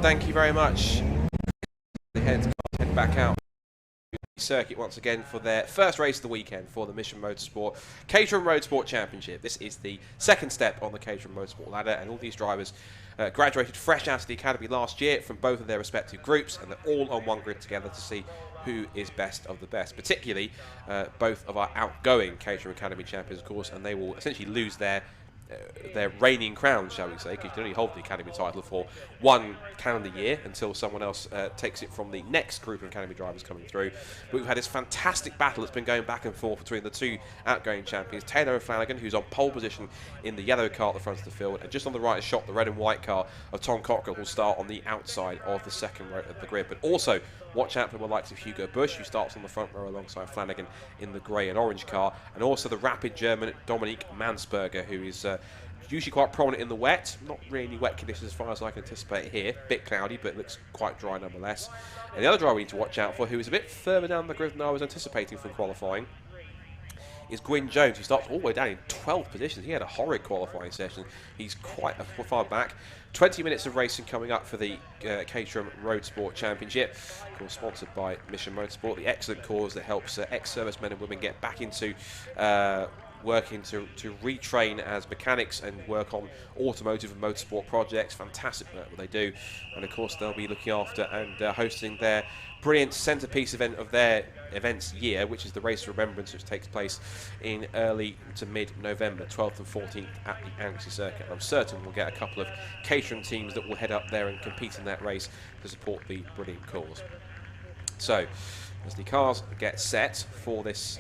Thank you very much. The head back out. Circuit once again for their first race of the weekend for the Mission Motorsport Caterham Roadsport Championship. This is the second step on the Caterham Motorsport ladder, and all these drivers graduated fresh out of the academy last year from both of their respective groups, and they're all on one grid together to see who is best of the best, particularly both of our outgoing Caterham Academy champions, of course, and they will essentially lose their reigning crown, shall we say, because you can only hold the Academy title for one calendar year until someone else takes it from the next group of Academy drivers coming through. But we've had this fantastic battle that's been going back and forth between the two outgoing champions, Taylor O'Flanagan, who's on pole position in the yellow car at the front of the field, and just on the right shot, the red and white car of Tom Cockerell will start on the outside of the second row of the grid. But also, watch out for the likes of Hugo Busch, who starts on the front row alongside Flanagan in the grey and orange car, and also the rapid German Dominique Mansberger, who is usually quite prominent in the wet. Not really wet conditions as far as I can anticipate here. Bit cloudy, but it looks quite dry nonetheless. And the other driver we need to watch out for, who is a bit further down the grid than I was anticipating from qualifying, is Gwyn Jones, who starts all the way down in 12th position. He had a horrid qualifying session. He's quite far back. 20 minutes of racing coming up for the Caterham Roadsport Championship, of course sponsored by Mission Motorsport, the excellent cause that helps ex-servicemen and women get back into working to retrain as mechanics and work on automotive and motorsport projects. Fantastic work what they do, and of course they'll be looking after and hosting their brilliant centrepiece event of their events year, which is the Race of Remembrance, which takes place in early to mid-November, 12th and 14th at the Anglesey Circuit. And I'm certain we'll get a couple of Caterham teams that will head up there and compete in that race to support the brilliant cause. So, as the cars get set for this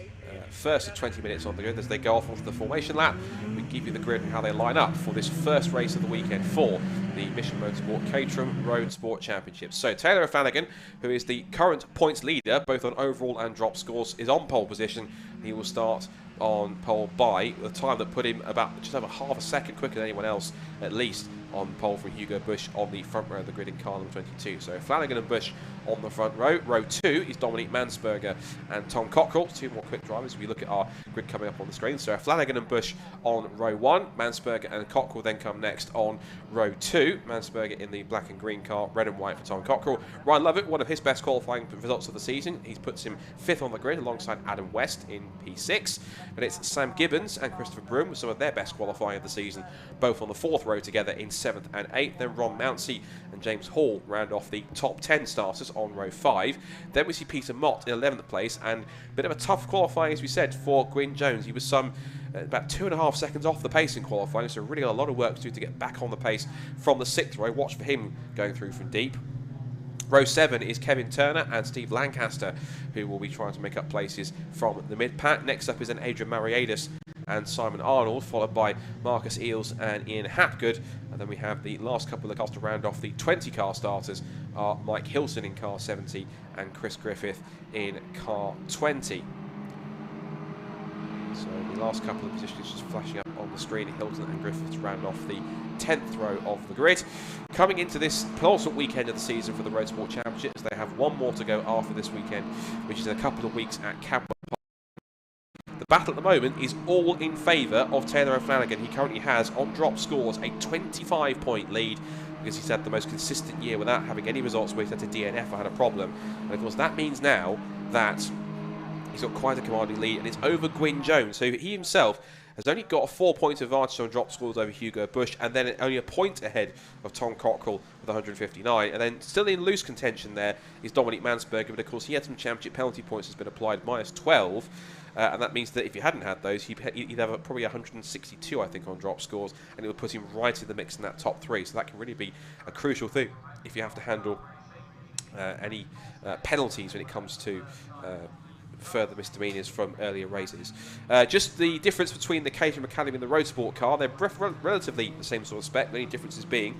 first of 20 minutes on the grid, as they go off onto the formation lap, we give you the grid and how they line up for this first race of the weekend for the Mission Motorsport Caterham Roadsport Championship. So Taylor O'Flanagan, who is the current points leader, both on overall and drop scores, is on pole position. He will start on pole by the time that put him about just over half a second quicker than anyone else, at least, on pole from Hugo Bush on the front row of the grid in car number 22. So Flanagan and Bush on the front row. Row 2 is Dominique Mansberger and Tom Cockrell, two more quick drivers. If we look at our grid coming up on the screen, so Flanagan and Bush on row 1, Mansberger and Cockrell then come next on row 2. Mansberger in the black and green car, red and white for Tom Cockrell. Ryan Lovett, one of his best qualifying results of the season. He puts him 5th on the grid alongside Adam West in P6. And it's Sam Gibbons and Christopher Broom with some of their best qualifying of the season, both on the 4th row together in 7th and 8th. Then Ron Mounsey and James Hall round off the top 10 starters on row 5. Then we see Peter Mott in 11th place, and a bit of a tough qualifying, as we said, for Gwyn Jones. He was about 2.5 seconds off the pace in qualifying, so really got a lot of work to do to get back on the pace from the 6th row. Watch for him going through from deep. Row 7 is Kevin Turner and Steve Lancaster, who will be trying to make up places from the mid-pack. Next up is an Adrian Mariadis and Simon Arnold, followed by Marcus Eels and Ian Hapgood. And then we have the last couple of cars to round off the 20 car starters are Mike Hilson in car 70 and Chris Griffith in car 20. So the last couple of positions just flashing up on the screen. Hilton and Griffith to round off the 10th row of the grid. Coming into this penultimate weekend of the season for the Roadsport Championships, they have one more to go after this weekend, which is in a couple of weeks at Cadwell Park. The battle at the moment is all in favour of Taylor O'Flanagan. He currently has, on drop scores, a 25-point lead, because he's had the most consistent year without having any results where he's had to DNF or had a problem. And of course that means now that he's got quite a commanding lead, and it's over Gwyn Jones. So he himself has only got a 4-point advantage on drop scores over Hugo Bush, and then only a point ahead of Tom Cockrell with 159. And then still in loose contention there is Dominique Mansberger, but of course he had some championship penalty points that's been applied, minus 12. And that means that if he hadn't had those, he'd have probably 162, I think, on drop scores, and it would put him right in the mix in that top 3. So that can really be a crucial thing if you have to handle any penalties when it comes to further misdemeanors from earlier races. Just the difference between the Caterham Academy and the Roadsport car, they're relatively the same sort of spec. The only differences being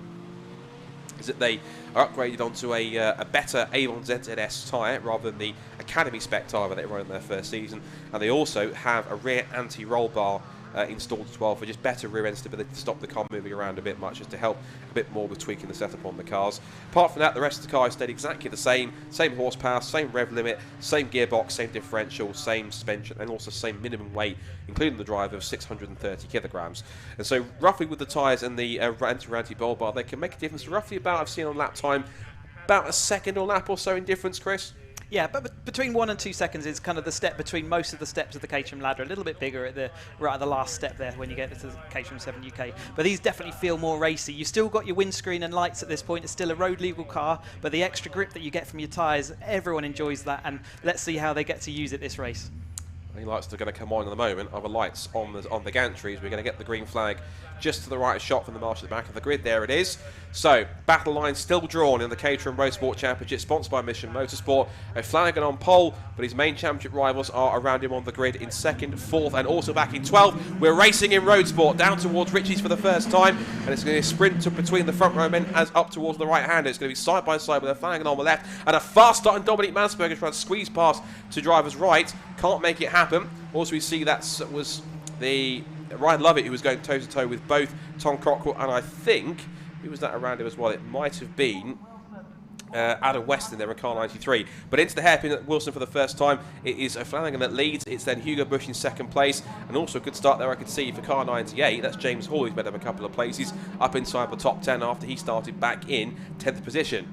is that they are upgraded onto a better Avon ZZS tyre rather than the Academy spec tyre that they run in their first season, and they also have a rear anti-roll bar installed as well for just better rear end stability to stop the car moving around a bit much, just to help a bit more with tweaking the setup on the cars. Apart from that, the rest of the car stayed exactly the same horsepower, same rev limit, same gearbox, same differential, same suspension, and also same minimum weight, including the drive of 630 kilograms. And so roughly with the tyres and the anti-roll bar, they can make a difference roughly about, I've seen on lap time, about a second or lap or so in difference, Chris? Yeah, but between 1 and 2 seconds is kind of the step between most of the steps of the Caterham ladder. A little bit bigger at the last step there when you get to the Caterham 7 UK. But these definitely feel more racy. You still got your windscreen and lights at this point. It's still a road legal car, but the extra grip that you get from your tyres, everyone enjoys that. And let's see how they get to use it this race. Any lights that are going to come on in the moment are the lights on the gantries. We're going to get the green flag just to the right shot from the marshal at the back of the grid. There it is. So, battle line still drawn in the Caterham Roadsport Championship, sponsored by Mission Motorsport. O'Flanagan on pole, but his main championship rivals are around him on the grid in 2nd, 4th, and also back in 12th. We're racing in Roadsport down towards Ritchie's for the first time, and it's going to be a sprint between the front row men as up towards the right hand. It's going to be side by side with O'Flanagan on the left, and a fast start, and Dominique Mansberger trying to squeeze past to drivers right. Can't make it happen. Also, we see that was the Ryan Lovett who was going toe-to-toe with both Tom Cockrell, and I think, who was that around him as well? It might have been Adam West in there in car 93. But into the hairpin at Wilson for the first time. It is Flanagan that leads. It's then Hugo Bush in second place. And also a good start there I could see for car 98. That's James Hall, who's made up a couple of places up inside the top 10 after he started back in 10th position.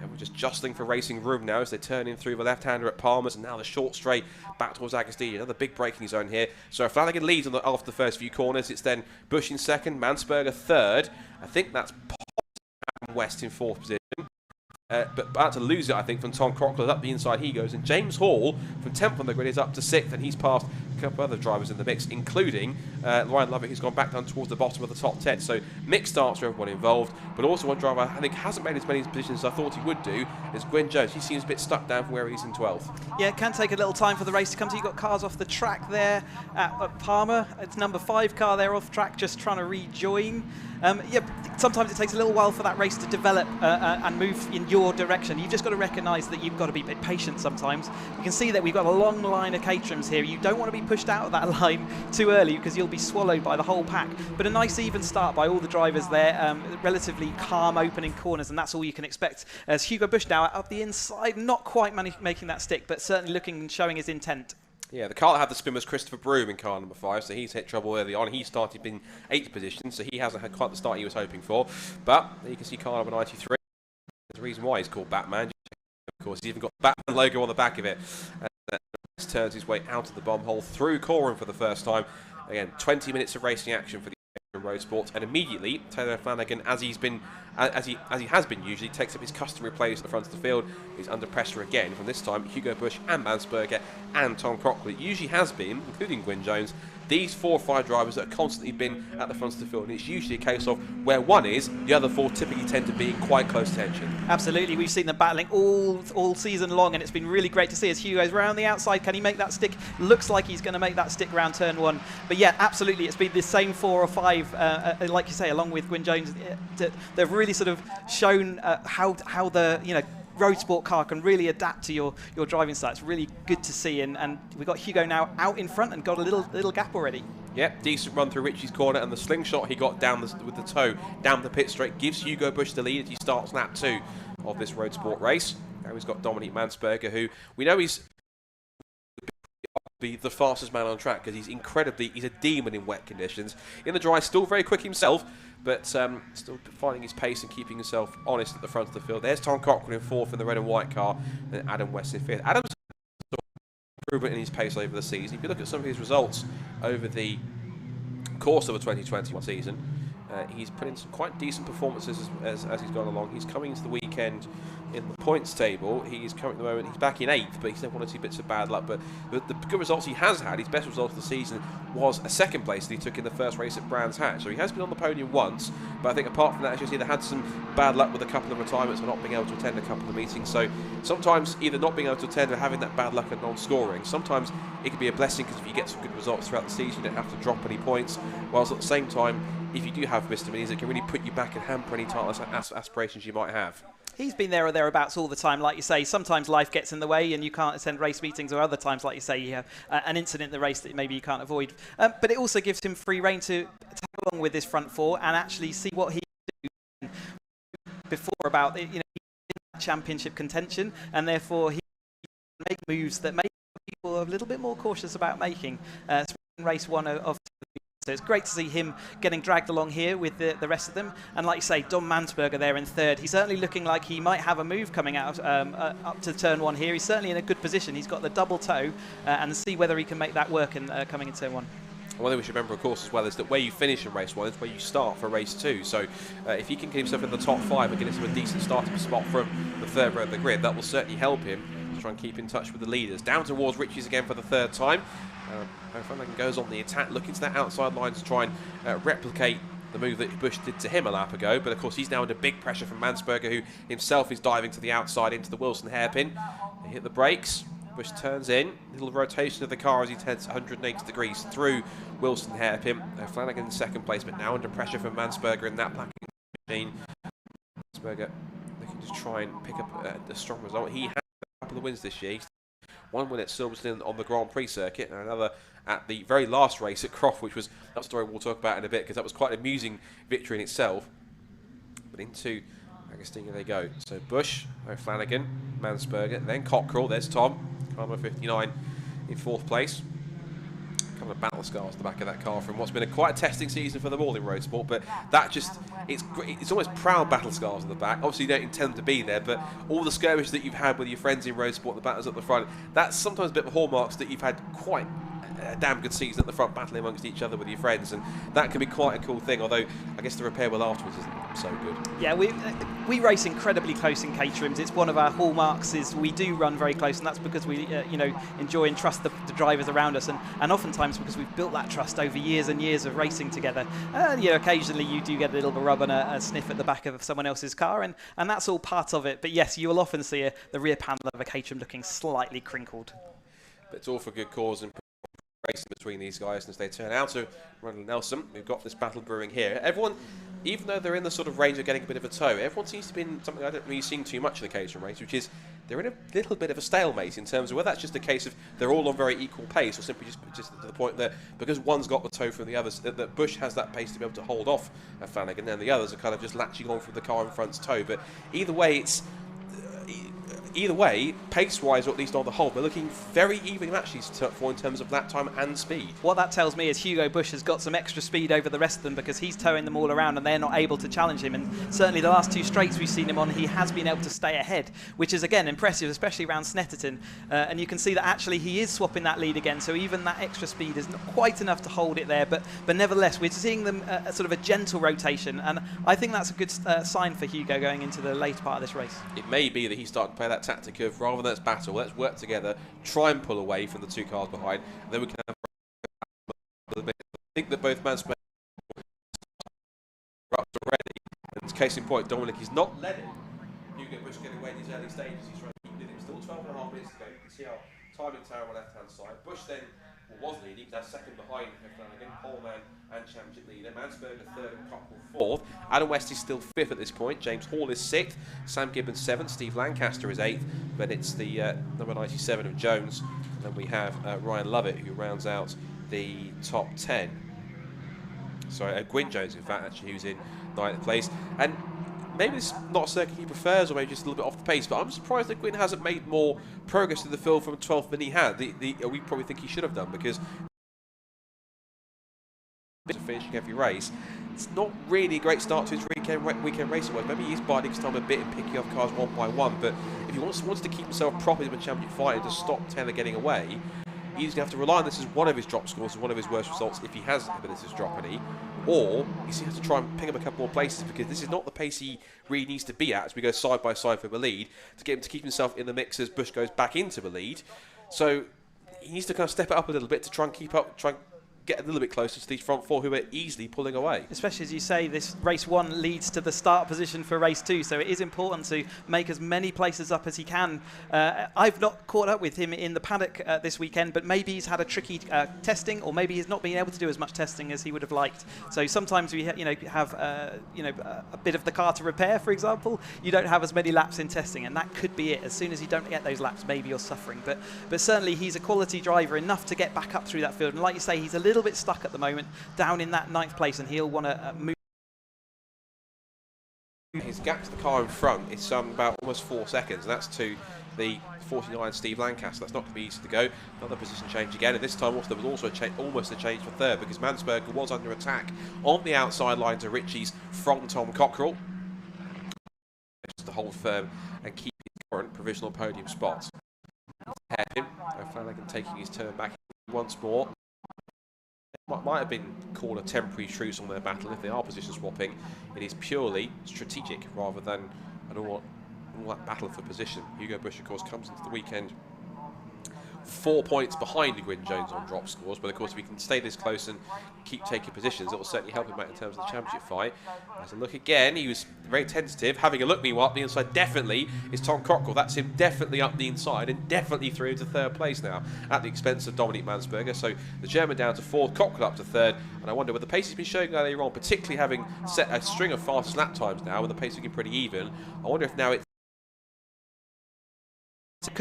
And we're just jostling for racing room now as they turn in through the left-hander at Palmer's, and now the short straight back towards Agostini. Another big braking zone here. So Flanagan leads after the first few corners. It's then Bush in second, Mansberger third. I think that's Adam West in fourth position. But about to lose it, I think, from Tom Crockler. Up the inside he goes. And James Hall, from 10th on the grid, is up to 6th. And he's passed a couple of other drivers in the mix, including Ryan Lovett, who's gone back down towards the bottom of the top 10. So mixed starts for everyone involved. But also one driver I think hasn't made as many positions as I thought he would do is Gwyn Jones. He seems a bit stuck down from where he's in 12th. Yeah, it can take a little time for the race to come to. You've got cars off the track there at Palmer. It's number 5 car there off track, just trying to rejoin. Yeah, sometimes it takes a little while for that race to develop and move in your direction. You've just got to recognise that you've got to be a bit patient sometimes. You can see that we've got a long line of Caterhams here. You don't want to be pushed out of that line too early because you'll be swallowed by the whole pack. But a nice even start by all the drivers there. Relatively calm opening corners, and that's all you can expect. As Hugo Bush now up the inside, not quite making that stick, but certainly looking and showing his intent. Yeah, the car that had the spin was Christopher Broom in car number 5, so he's hit trouble early on. He started in 8th position, so he hasn't had quite the start he was hoping for. But you can see car number 93. There's a reason why he's called Batman. Of course, he's even got the Batman logo on the back of it. And turns his way out of the bomb hole through Coram for the first time. Again, 20 minutes of racing action for the Roadsport, and immediately Taylor Flanagan, as he has been usually, takes up his customary place at the front of the field. He's under pressure again from this time Hugo Bush and Mansberger and Tom Crockler. It usually has been, including Gwyn Jones, these 4 or 5 drivers that have constantly been at the front of the field, and it's usually a case of where one is, the other 4 typically tend to be in quite close tension. Absolutely, we've seen them battling all season long, and it's been really great to see as Hugo's round the outside. Can he make that stick? Looks like he's going to make that stick round turn 1. But yeah, absolutely, it's been the same 4 or 5, like you say, along with Gwyn Jones. They've really sort of shown how the Roadsport car can really adapt to your driving style. It's really good to see, and we've got Hugo now out in front and got a little gap already. Yep, decent run through Richie's corner, and the slingshot he got down with the toe down the pit straight gives Hugo Bush the lead as he starts lap 2 of this Roadsport race. Now he's got Dominique Mansberger, who we know he's the fastest man on track because he's a demon in wet conditions. In the dry, still very quick himself, but still finding his pace and keeping himself honest at the front of the field. There's Tom Cochran in 4th in the red and white car, and Adam West in 5th. Adam's improvement in his pace over the season. If you look at some of his results over the course of a 2021 season, he's put in some quite decent performances as he's gone along. He's coming into the weekend in the points table. He's coming at the moment, he's back in 8th, but he's had 1 or 2 bits of bad luck. But the good results he has had, his best result of the season was a 2nd place that he took in the first race at Brands Hatch. So he has been on the podium once, but I think apart from that, as you see, they had some bad luck with a couple of retirements or not being able to attend a couple of meetings. So sometimes either not being able to attend or having that bad luck and non-scoring, sometimes it could be a blessing because if you get some good results throughout the season, you don't have to drop any points. Whilst at the same time, if you do have misdemeanors, it can really put you back and hamper any title aspirations you might have. He's been there or thereabouts all the time, like you say. Sometimes life gets in the way and you can't attend race meetings, or other times, like you say, you have an incident in the race that maybe you can't avoid. But it also gives him free rein to tag along with this front 4 and actually see what he can do before about he's in championship contention, and therefore he can make moves that make people a little bit more cautious about making. Race 1 of so it's great to see him getting dragged along here with the rest of them. And like you say, Dom Mansberger there in 3rd. He's certainly looking like he might have a move coming out up to turn 1 here. He's certainly in a good position. He's got the double toe and see whether he can make that work in coming in turn 1. One thing we should remember, of course, as well, is that where you finish in race 1 is where you start for race 2. So if he can get himself in the top 5 and get himself a decent starting spot from the 3rd row of the grid, that will certainly help him to try and keep in touch with the leaders. Down towards Richie's again for the 3rd time. Flanagan goes on the attack, looking to that outside line to try and replicate the move that Bush did to him a lap ago. But of course, he's now under big pressure from Mansberger, who himself is diving to the outside into the Wilson hairpin. They hit the brakes. Bush turns in. Little rotation of the car as he turns 180 degrees through Wilson hairpin. Flanagan in 2nd place, but now under pressure from Mansberger in that blacking machine. Mansberger looking to try and pick up a strong result. He had a couple of wins this year. 1 win at Silverstone on the Grand Prix circuit, and another at the very last race at Croft, which was that story we'll talk about in a bit because that was quite an amusing victory in itself. But into Agostino they go. So Bush, O'Flanagan, Mansberger, then Cockrell. There's Tom. Car 59 in 4th place. A couple of battle scars at the back of that car from what's been quite a testing season for them all in Roadsport, but that just, it's almost proud battle scars at the back. Obviously you don't intend them to be there, but all the skirmishes that you've had with your friends in Roadsport, the battles at the front, that's sometimes a bit of hallmarks that you've had quite a damn good season at the front, battling amongst each other with your friends, and that can be quite a cool thing, although I guess the repair well afterwards isn't so good. Yeah, we race incredibly close in Caterhams. It's one of our hallmarks is we do run very close, and that's because we enjoy and trust the drivers around us, and oftentimes because we've built that trust over years and years of racing together. Occasionally you do get a little bit rub and a sniff at the back of someone else's car, and that's all part of it. But yes, you will often see the rear panel of a Caterham looking slightly crinkled. But it's all for good cause and racing between these guys, and as they turn out to Ronald Nelson, we've got this battle brewing here. Everyone, even though they're in the sort of range of getting a bit of a tow, everyone seems to be in something I don't really see too much in the Caterham race, which is they're in a little bit of a stalemate in terms of whether that's just a case of they're all on very equal pace, or simply just to the point that because one's got the tow from the others, that Bush has that pace to be able to hold off Flanagan, and the others are kind of just latching on from the car in front's tow. But either way, pace-wise, or at least on the whole, they're looking very evenly matched in terms of lap time and speed. What that tells me is Hugo Bush has got some extra speed over the rest of them because he's towing them all around and they're not able to challenge him. And certainly the last 2 straights we've seen him on, he has been able to stay ahead, which is, again, impressive, especially around Snetterton. And you can see that actually he is swapping that lead again, so even that extra speed is not quite enough to hold it there. But nevertheless, we're seeing them sort of a gentle rotation, and I think that's a good sign for Hugo going into the later part of this race. It may be that he's starting to play that tactic of rather than let's battle, let's work together, try and pull away from the 2 cars behind, and then we can have a little bit. I think that both Mansberger are up already, and case in point, Dominic is not letting Hugo Bush get away in these early stages. He's trying to keep with him. Still 12.5 minutes to go. You can see how timing tower on the left-hand side. Bush then was leading, that's second behind Flanagan, Poleman and championship leader. Mansberger 3rd and Cockrell 4th. Adam West is still 5th at this point. James Hall is 6th. Sam Gibbons 7th. Steve Lancaster is 8th. But it's the number 97 of Jones. And then we have Ryan Lovett, who rounds out the top 10. Sorry, Gwyn Jones, in fact, actually, who's in 9th place. And maybe it's not a circuit he prefers, or maybe just a little bit off the pace, but I'm surprised that Gwyn hasn't made more progress in the field from 12th than he had. We probably think he should have done, because finishing every race, it's not really a great start to his weekend racing work. Maybe he's biding his time a bit and picking off cars one by one, but if he wants to keep himself properly in the championship fight and to stop Taylor getting away, he's going to have to rely on this as one of his drop scores, one of his worst results if he has the ability to drop any, or he's going to have to try and pick up a couple more places, because this is not the pace he really needs to be at as we go side by side for the lead to get him to keep himself in the mix as Bush goes back into the lead. So he needs to kind of step it up a little bit to try and keep up, try and get a little bit closer to these front 4 who are easily pulling away. Especially as you say, this race 1 leads to the start position for race 2, so it is important to make as many places up as he can. I've not caught up with him in the paddock this weekend, but maybe he's had a tricky testing, or maybe he's not been able to do as much testing as he would have liked. So sometimes we have a bit of the car to repair, for example. You don't have as many laps in testing, and that could be it. As soon as you don't get those laps, maybe you're suffering. But certainly he's a quality driver, enough to get back up through that field. And like you say, he's a little bit stuck at the moment, down in that 9th place, and he'll want to move. His gap to the car in front is about almost 4 seconds, and that's to the 49 Steve Lancaster. That's not going to be easy to go. Another position change again, and this time also, there was also almost a change for 3rd, because Mansberger was under attack on the outside line to Ritchie's from Tom Cockrell. Just to hold firm and keep his current provisional podium spot. Flanagan taking his turn back once more. Might have been called a temporary truce on their battle. If they are position swapping, it is purely strategic rather than an all that battle for position. Hugo Bush, of course, comes into the weekend 4 points behind Gwyn Jones on drop scores, but of course if he can stay this close and keep taking positions, it will certainly help him out in terms of the championship fight. As a look again, he was very tentative, having a look meanwhile up the inside definitely is Tom Cockrell. That's him definitely up the inside and definitely through to 3rd place now at the expense of Dominic Mansberger. So the German down to 4th, Cockrell up to 3rd, and I wonder with the pace he's been showing earlier on, particularly having set a string of fastest lap times now with the pace looking pretty even, I wonder if now it's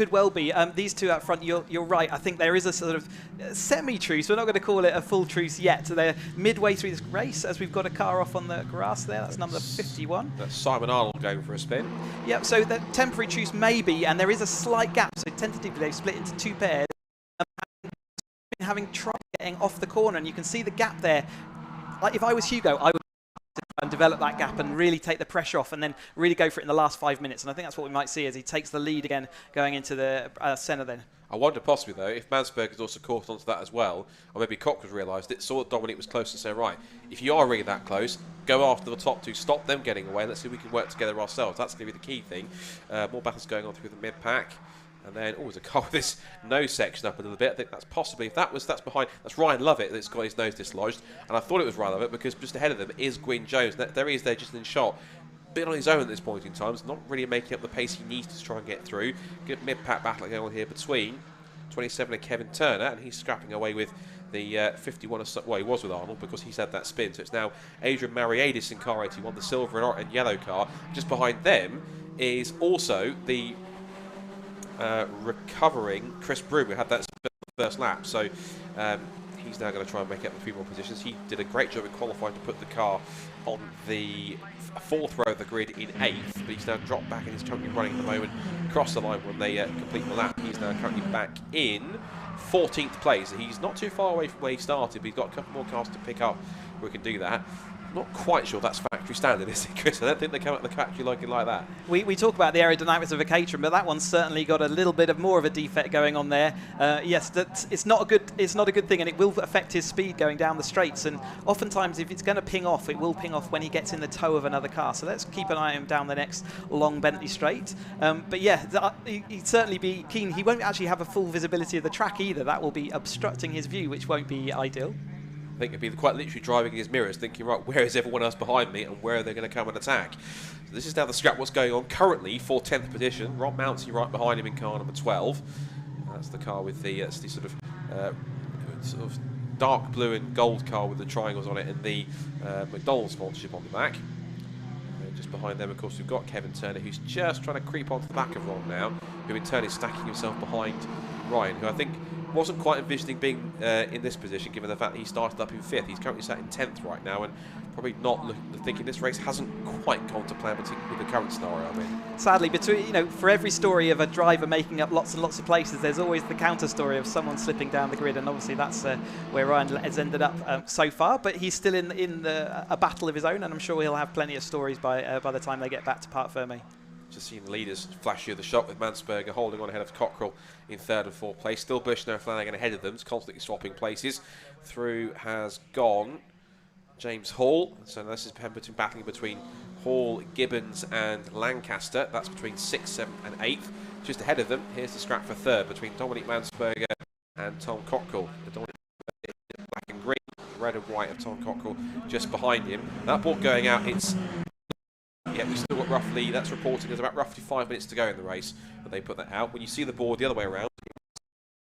could well be. These two up front, you're right. I think there is a sort of semi-truce. We're not going to call it a full truce yet. They're midway through this race as we've got a car off on the grass there. That's number 51. That's Simon Arnold going for a spin. Yep, so the temporary truce maybe, and there is a slight gap. So tentatively they've split into two pairs. Having tried getting off the corner, and you can see the gap there. Like if I was Hugo, I would and develop that gap and really take the pressure off and then really go for it in the last 5 minutes. And I think that's what we might see as he takes the lead again going into the centre then. I wonder possibly, though, if Mansberg has also caught onto that as well, or maybe Cockrell's realised it, saw that Dominic was close and said, right, if you are really that close, go after the top two, stop them getting away, let's see if we can work together ourselves. That's going to be the key thing. More battles going on through the mid-pack. And then, there's a car with this nose section up a little bit. I think that's possibly, if that's behind, that's Ryan Lovett that's got his nose dislodged. And I thought it was Ryan Lovett because just ahead of them is Gwyn Jones. There he is there just in shot. Bit on his own at this point in time. It's not really making up the pace he needs to try and get through. Good mid-pack battle going on here between 27 and Kevin Turner. And he's scrapping away with the 51. Well, he was with Arnold because he's had that spin. So it's now Adrian Mariadis in car 81, the silver and yellow car. Just behind them is also the recovering Chris Broom, who had that first lap. So he's now going to try and make up the 3 more positions. He did a great job in qualifying to put the car on the 4th row of the grid in 8th, but he's now dropped back and he's currently running at the moment across the line when they complete the lap. He's now currently back in 14th place. He's not too far away from where he started, but he's got a couple more cars to pick up where he can do that. Not quite sure that's factory standard, is it, Chris? I don't think they come out of the factory like it like that. We talk about the aerodynamics of a Caterham, but that one's certainly got a little bit of more of a defect going on there. Yes, it's not a good thing, and it will affect his speed going down the straights. And oftentimes, if it's going to ping off, it will ping off when he gets in the toe of another car. So let's keep an eye on him down the next long Bentley straight. But yeah, he'd certainly be keen. He won't actually have a full visibility of the track either. That will be obstructing his view, which won't be ideal. I think he'd be quite literally driving in his mirrors thinking, right, where is everyone else behind me and where are they going to come and attack? So this is now the scrap what's going on currently for 10th position. Rob Mountsie right behind him in car number 12. That's the car with the sort of dark blue and gold car with the triangles on it and the McDonald's sponsorship on the back. And just behind them, of course, we've got Kevin Turner, who's just trying to creep onto the back of Ron now, who in turn is stacking himself behind Ryan, who I think wasn't quite envisioning being in this position given the fact that he started up in 5th. He's currently sat in 10th right now and probably not thinking this race hasn't quite gone to plan, particularly with the current scenario I'm in. Sadly, for every story of a driver making up lots and lots of places, there's always the counter story of someone slipping down the grid, and obviously that's where Ryan has ended up so far. But he's still in a battle of his own, and I'm sure he'll have plenty of stories by the time they get back to Parc Fermé. Just seeing the leaders flash you the shot with Mansberger holding on ahead of Cockrell in 3rd and 4th place. Still Bushnell and Flanagan ahead of them, constantly swapping places. Through has gone James Hall. So this is battling between Hall, Gibbons and Lancaster. That's between 6th, 7th and 8th. Just ahead of them, here's the scrap for 3rd between Dominic Mansberger and Tom Cockrell. The Dominic black and green, red and white of Tom Cockrell just behind him. That ball going out, it's... Yeah, we've still got roughly, that's reported, there's about roughly 5 minutes to go in the race, but they put that out. When you see the board the other way around,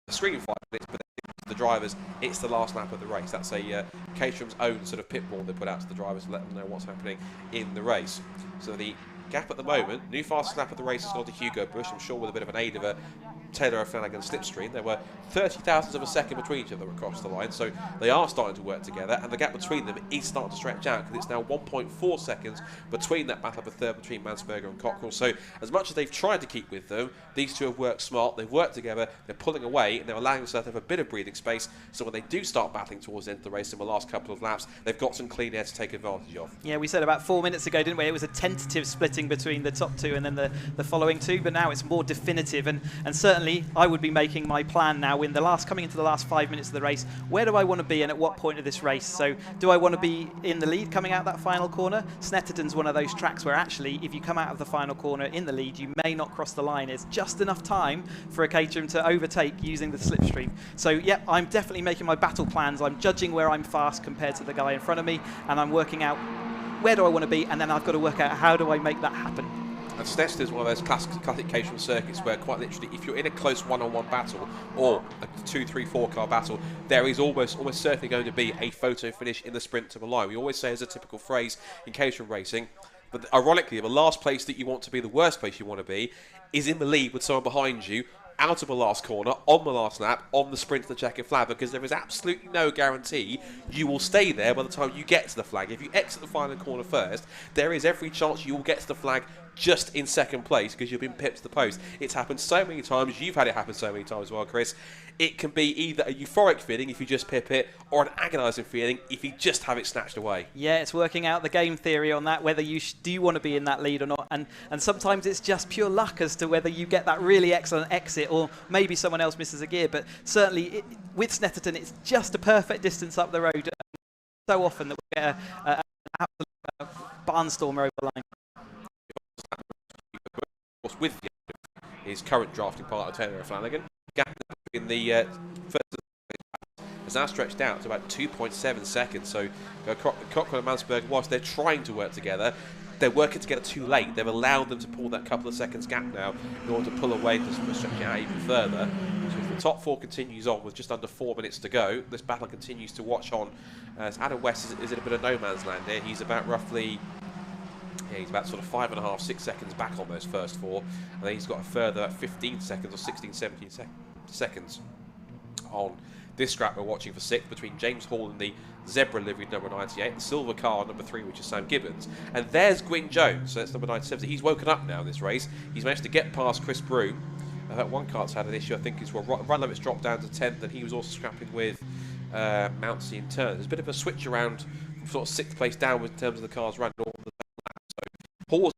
the screen 5 minutes, but then the drivers, it's the last lap of the race. That's a Caterham's own sort of pit board they put out to the drivers to let them know what's happening in the race. So the gap at the moment, new fastest lap of the race has gone to Hugo Bush, I'm sure with a bit of an aid of a Taylor O'Flanagan slipstream. There were 30,000ths of a second between each other across the line, so they are starting to work together, and the gap between them is starting to stretch out because it's now 1.4 seconds between that battle for 3rd between Mansberger and Cockrell. So as much as they've tried to keep with them, these two have worked smart, they've worked together, they're pulling away, and they're allowing themselves to have a bit of breathing space, so when they do start battling towards the end of the race in the last couple of laps, they've got some clean air to take advantage of. Yeah, we said about 4 minutes ago, didn't we? It was a tentative splitting between the top two and then the following two, but now it's more definitive, and certainly I would be making my plan now coming into the last 5 minutes of the race. Where do I want to be and at what point of this race? So do I want to be in the lead coming out that final corner? Snetterton's one of those tracks where actually if you come out of the final corner in the lead, you may not cross the line. It's just enough time for a Caterham to overtake using the slipstream. So yeah, I'm definitely making my battle plans. I'm judging where I'm fast compared to the guy in front of me, and I'm working out where do I want to be, and then I've got to work out how do I make that happen. And Snetterton is one of those classic Caterham circuits where quite literally if you're in a close one-on-one battle or a 2, 3, 4 car battle, there is almost certainly going to be a photo finish in the sprint to the line. We always say as a typical phrase in Caterham racing, But ironically, the last place that you want to be, the worst place you want to be, is in the lead with someone behind you, out of the last corner, on the last lap, on the sprint to the checkered flag, because there is absolutely no guarantee you will stay there by the time you get to the flag. If you exit the final corner first, there is every chance you will get to the flag just in second place because you've been pipped to the post. It's happened so many times. You've had it happen so many times as well, Chris. It can be either a euphoric feeling if you just pip it, or an agonising feeling if you just have it snatched away. Yeah, it's working out the game theory on that, whether you do want to be in that lead or not. And sometimes it's just pure luck as to whether you get that really excellent exit or maybe someone else misses a gear. But certainly with Snetterton, it's just a perfect distance up the road. So often that we get an absolute barnstormer over the line. With his current drafting partner, Taylor Flanagan, gap in the first has now stretched out to about 2.7 seconds. So Cochrane and Mansberg, whilst they're trying to work together, they're working together too late. They've allowed them to pull that couple of seconds gap now in order to pull away to stretch it out even further. So if the top four continues on with just under 4 minutes to go, this battle continues to watch on as Adam West is in a bit of no man's land here. He's about roughly... Yeah, he's about sort of 5.5, 6 seconds back on those first four, and then he's got a further 15 seconds or 16, 17 seconds on this scrap we're watching for sixth between James Hall and the zebra liveried number 98, the silver car number 3, which is Sam Gibbons, and there's Gwyn Jones, so that's number 97. He's woken up now in this race. He's managed to get past Chris Broom. That one car's had an issue, I think, is well, run limit's dropped down to 10th, and he was also scrapping with Mountsie in turn. There's a bit of a switch around from sort of 6th place downwards in terms of the cars running all the Hall's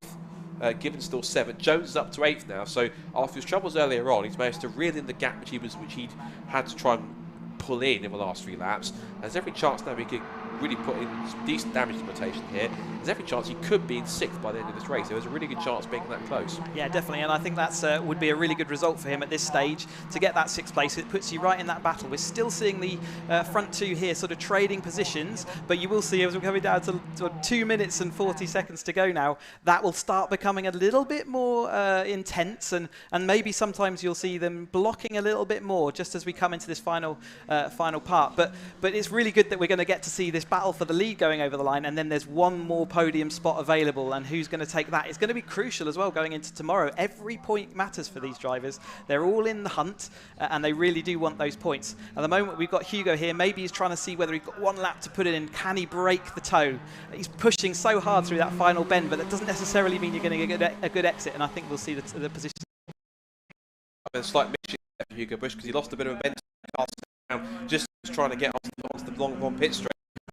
6th, Gibbons still 7th. Jones is up to 8th now. So after his troubles earlier on, he's managed to reel in the gap which he'd had to try and pull in the last 3 laps. There's every chance now he could really put in some decent damage limitation here. There's every chance he could be in 6th by the end of this race. There was a really good chance being that close. Yeah, definitely, and I think that's would be a really good result for him at this stage to get that 6th place. It puts you right in that battle. We're still seeing the front two here sort of trading positions, but you will see as we're coming down to 2 minutes and 40 seconds to go now, that will start becoming a little bit more intense, and maybe sometimes you'll see them blocking a little bit more just as we come into this final part. But it's really good that we're going to get to see this battle for the lead going over the line, and then there's one more podium spot available, and who's going to take that? It's going to be crucial as well going into tomorrow. Every point matters for these drivers. They're all in the hunt, and they really do want those points. At the moment, we've got Hugo here. Maybe he's trying to see whether he's got 1 lap to put it in. Can he break the toe? He's pushing so hard through that final bend, but that doesn't necessarily mean you're going to get a good exit, and I think we'll see the position. A slight mission for Hugo Bush because he lost a bit of a bend just trying to get onto the long pit straight.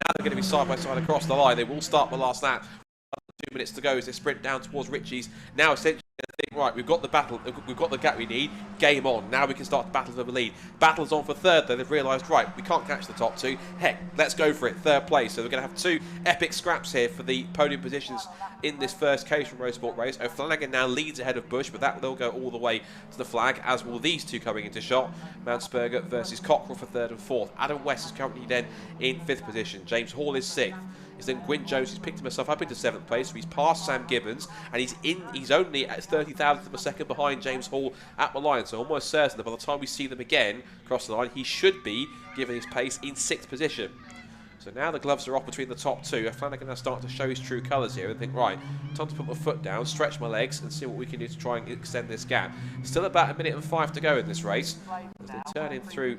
Now they're going to be side by side across the line. They will start the last lap. 2 minutes to go as they sprint down towards Ritchie's. Now essentially they think, right, we've got the battle, we've got the gap we need, game on. Now we can start the battle for the lead. Battle's on for 3rd though. They've realised, right, we can't catch the top 2. Heck, let's go for it, 3rd place. So we're going to have 2 epic scraps here for the podium positions in this first Caterham Roadsport race. O'Flanagan now leads ahead of Bush, but that will go all the way to the flag, as will these two coming into shot. Mansberger versus Cockrell for 3rd and 4th. Adam West is currently then in 5th position. James Hall is 6th. It's then Gwyn Jones who's picked himself up into 7th place, so he's past Sam Gibbons, and he's only at 30,000th of a second behind James Hall at the line, so almost certain that by the time we see them again across the line, he should be given his pace in 6th position. So now the gloves are off between the top 2. Flanagan now starting to show his true colours here and think, right, time to put my foot down, stretch my legs and see what we can do to try and extend this gap. Still about 1 minute and 5 to go in this race. As they turn in through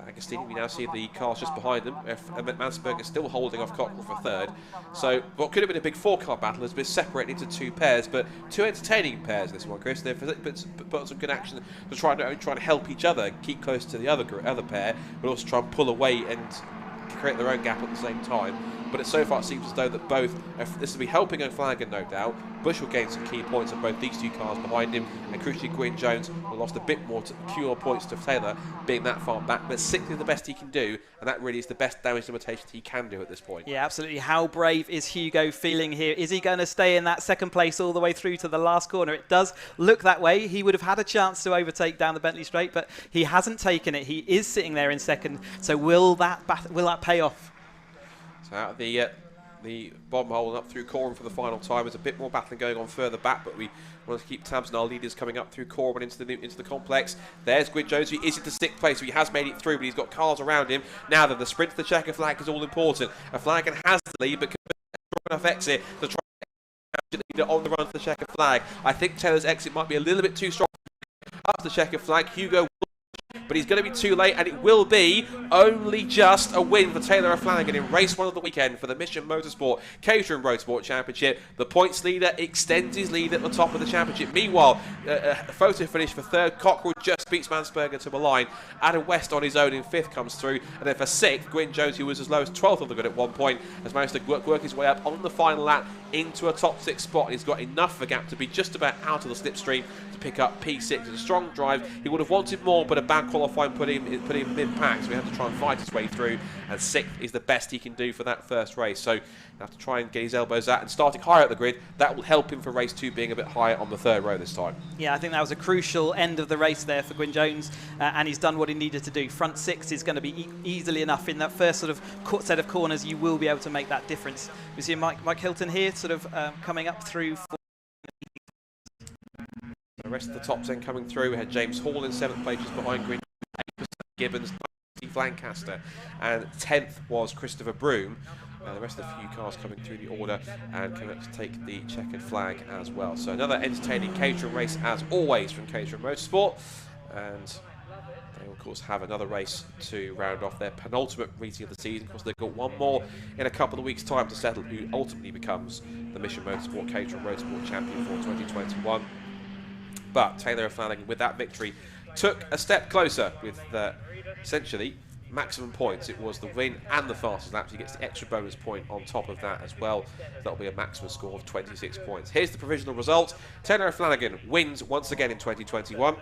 Agostini, we now see the cars just behind them. Mansberg is still holding off Cockrell for 3rd. So what could have been a big 4-car battle has been separated into 2 pairs, but 2 entertaining pairs this one, Chris. They've put some good action to try and help each other, keep close to the other pair, but also try and pull away and create their own gap at the same time. But so far it seems as though that both, this will be helping O'Flanagan no doubt. Bush will gain some key points on both these 2 cars behind him, and crucially Gwyn Jones will lost a bit more to fewer points to Taylor being that far back, but 6th is the best he can do, and that really is the best damage limitation he can do at this point. Yeah, absolutely. How brave is Hugo feeling here? Is he going to stay in that 2nd place all the way through to the last corner? It does look that way. He would have had a chance to overtake down the Bentley Straight, but he hasn't taken it. He is sitting there in 2nd, so will that pay off? So out of the bomb hole and up through Coram for the final time. There's a bit more battling going on further back, but we want to keep tabs on our leaders coming up through Coram and into the complex. There's Gwyn Jones, who is into 6th place, so he has made it through, but he's got cars around him. Now that the sprint to the checker flag is all important. A Flanagan has the lead, but can enough exit to try on the run to the checkered flag. I think Taylor's exit might be a little bit too strong up to the checkered flag. Hugo, but he's going to be too late, and it will be only just a win for Taylor O'Flanagan in race 1 of the weekend for the Mission Motorsport Caterham Roadsport Championship. The points leader extends his lead at the top of the championship. Meanwhile, a photo finish for 3rd. Cockrell just beats Mansberger to the line. Adam West on his own in 5th comes through, and then for 6th, Gwyn Jones, who was as low as 12th on the grid at one point, has managed to work his way up on the final lap into a top 6 spot. He's got enough of a gap to be just about out of the slipstream to pick up P6. It's a strong drive. He would have wanted more, but a bad qualifying put him mid-pack, so we have to try and fight his way through, and 6th is the best he can do for that first race. So you have to try and get his elbows out, and starting higher up the grid, that will help him for race 2 being a bit higher on the 3rd row this time. Yeah, I think that was a crucial end of the race there for Gwyn Jones, and he's done what he needed to do. Front 6 is going to be easily enough in that first sort of set of corners. You will be able to make that difference. We see Mike Hilton here sort of coming up through. The rest of the top 10 coming through. We had James Hall in 7th place, just behind Green, 8% Gibbons, Steve Lancaster, and 10th was Christopher Broome. The rest of the few cars coming through the order and coming up to take the checkered flag as well. So another entertaining Caterham race as always from Caterham Motorsport, and they will of course have another race to round off their penultimate meeting of the season. Of course, they've got one more in a couple of weeks' time to settle who ultimately becomes the Mission Motorsport Caterham Roadsport champion for 2021. But Taylor O'Flanagan, with that victory, took a step closer with essentially maximum points. It was the win and the fastest lap. He gets the extra bonus point on top of that as well. That'll be a maximum score of 26 points. Here's the provisional result. Taylor O'Flanagan wins once again in 2021.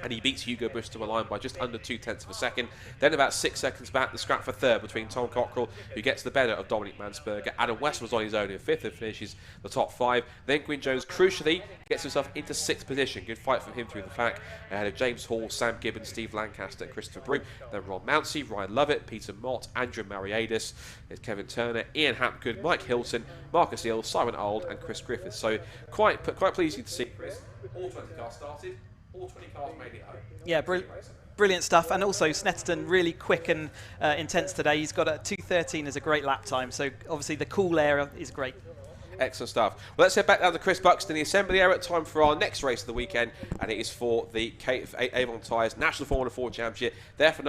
And he beats Hugo Bush to a line by just under 0.2 of a second. Then about 6 seconds back, the scrap for 3rd between Tom Cockrell, who gets the better of Dominic Mansberger. Adam West was on his own in 5th and finishes the top 5. Then Gwyn Jones, crucially, gets himself into 6th position. Good fight from him through the pack. Ahead of James Hall, Sam Gibbons, Steve Lancaster, and Christopher Broome. Then Ron Mounsey, Ryan Lovett, Peter Mott, Andrew Mariadis, there's Kevin Turner, Ian Hapgood, Mike Hilton, Marcus Hill, Simon Auld, and Chris Griffiths. So quite pleasing to see, Chris. All 20 cars started. All 20 cars made it home. Yeah, brilliant stuff. And also Snetterton really quick and intense today. He's got a 2:13 as a great lap time. So obviously the cool air is great. Excellent stuff. Well, let's head back down to Chris Buxton, the assembly area, time for our next race of the weekend, and it is for the Avon Tyres National Formula 4 Championship. Their finale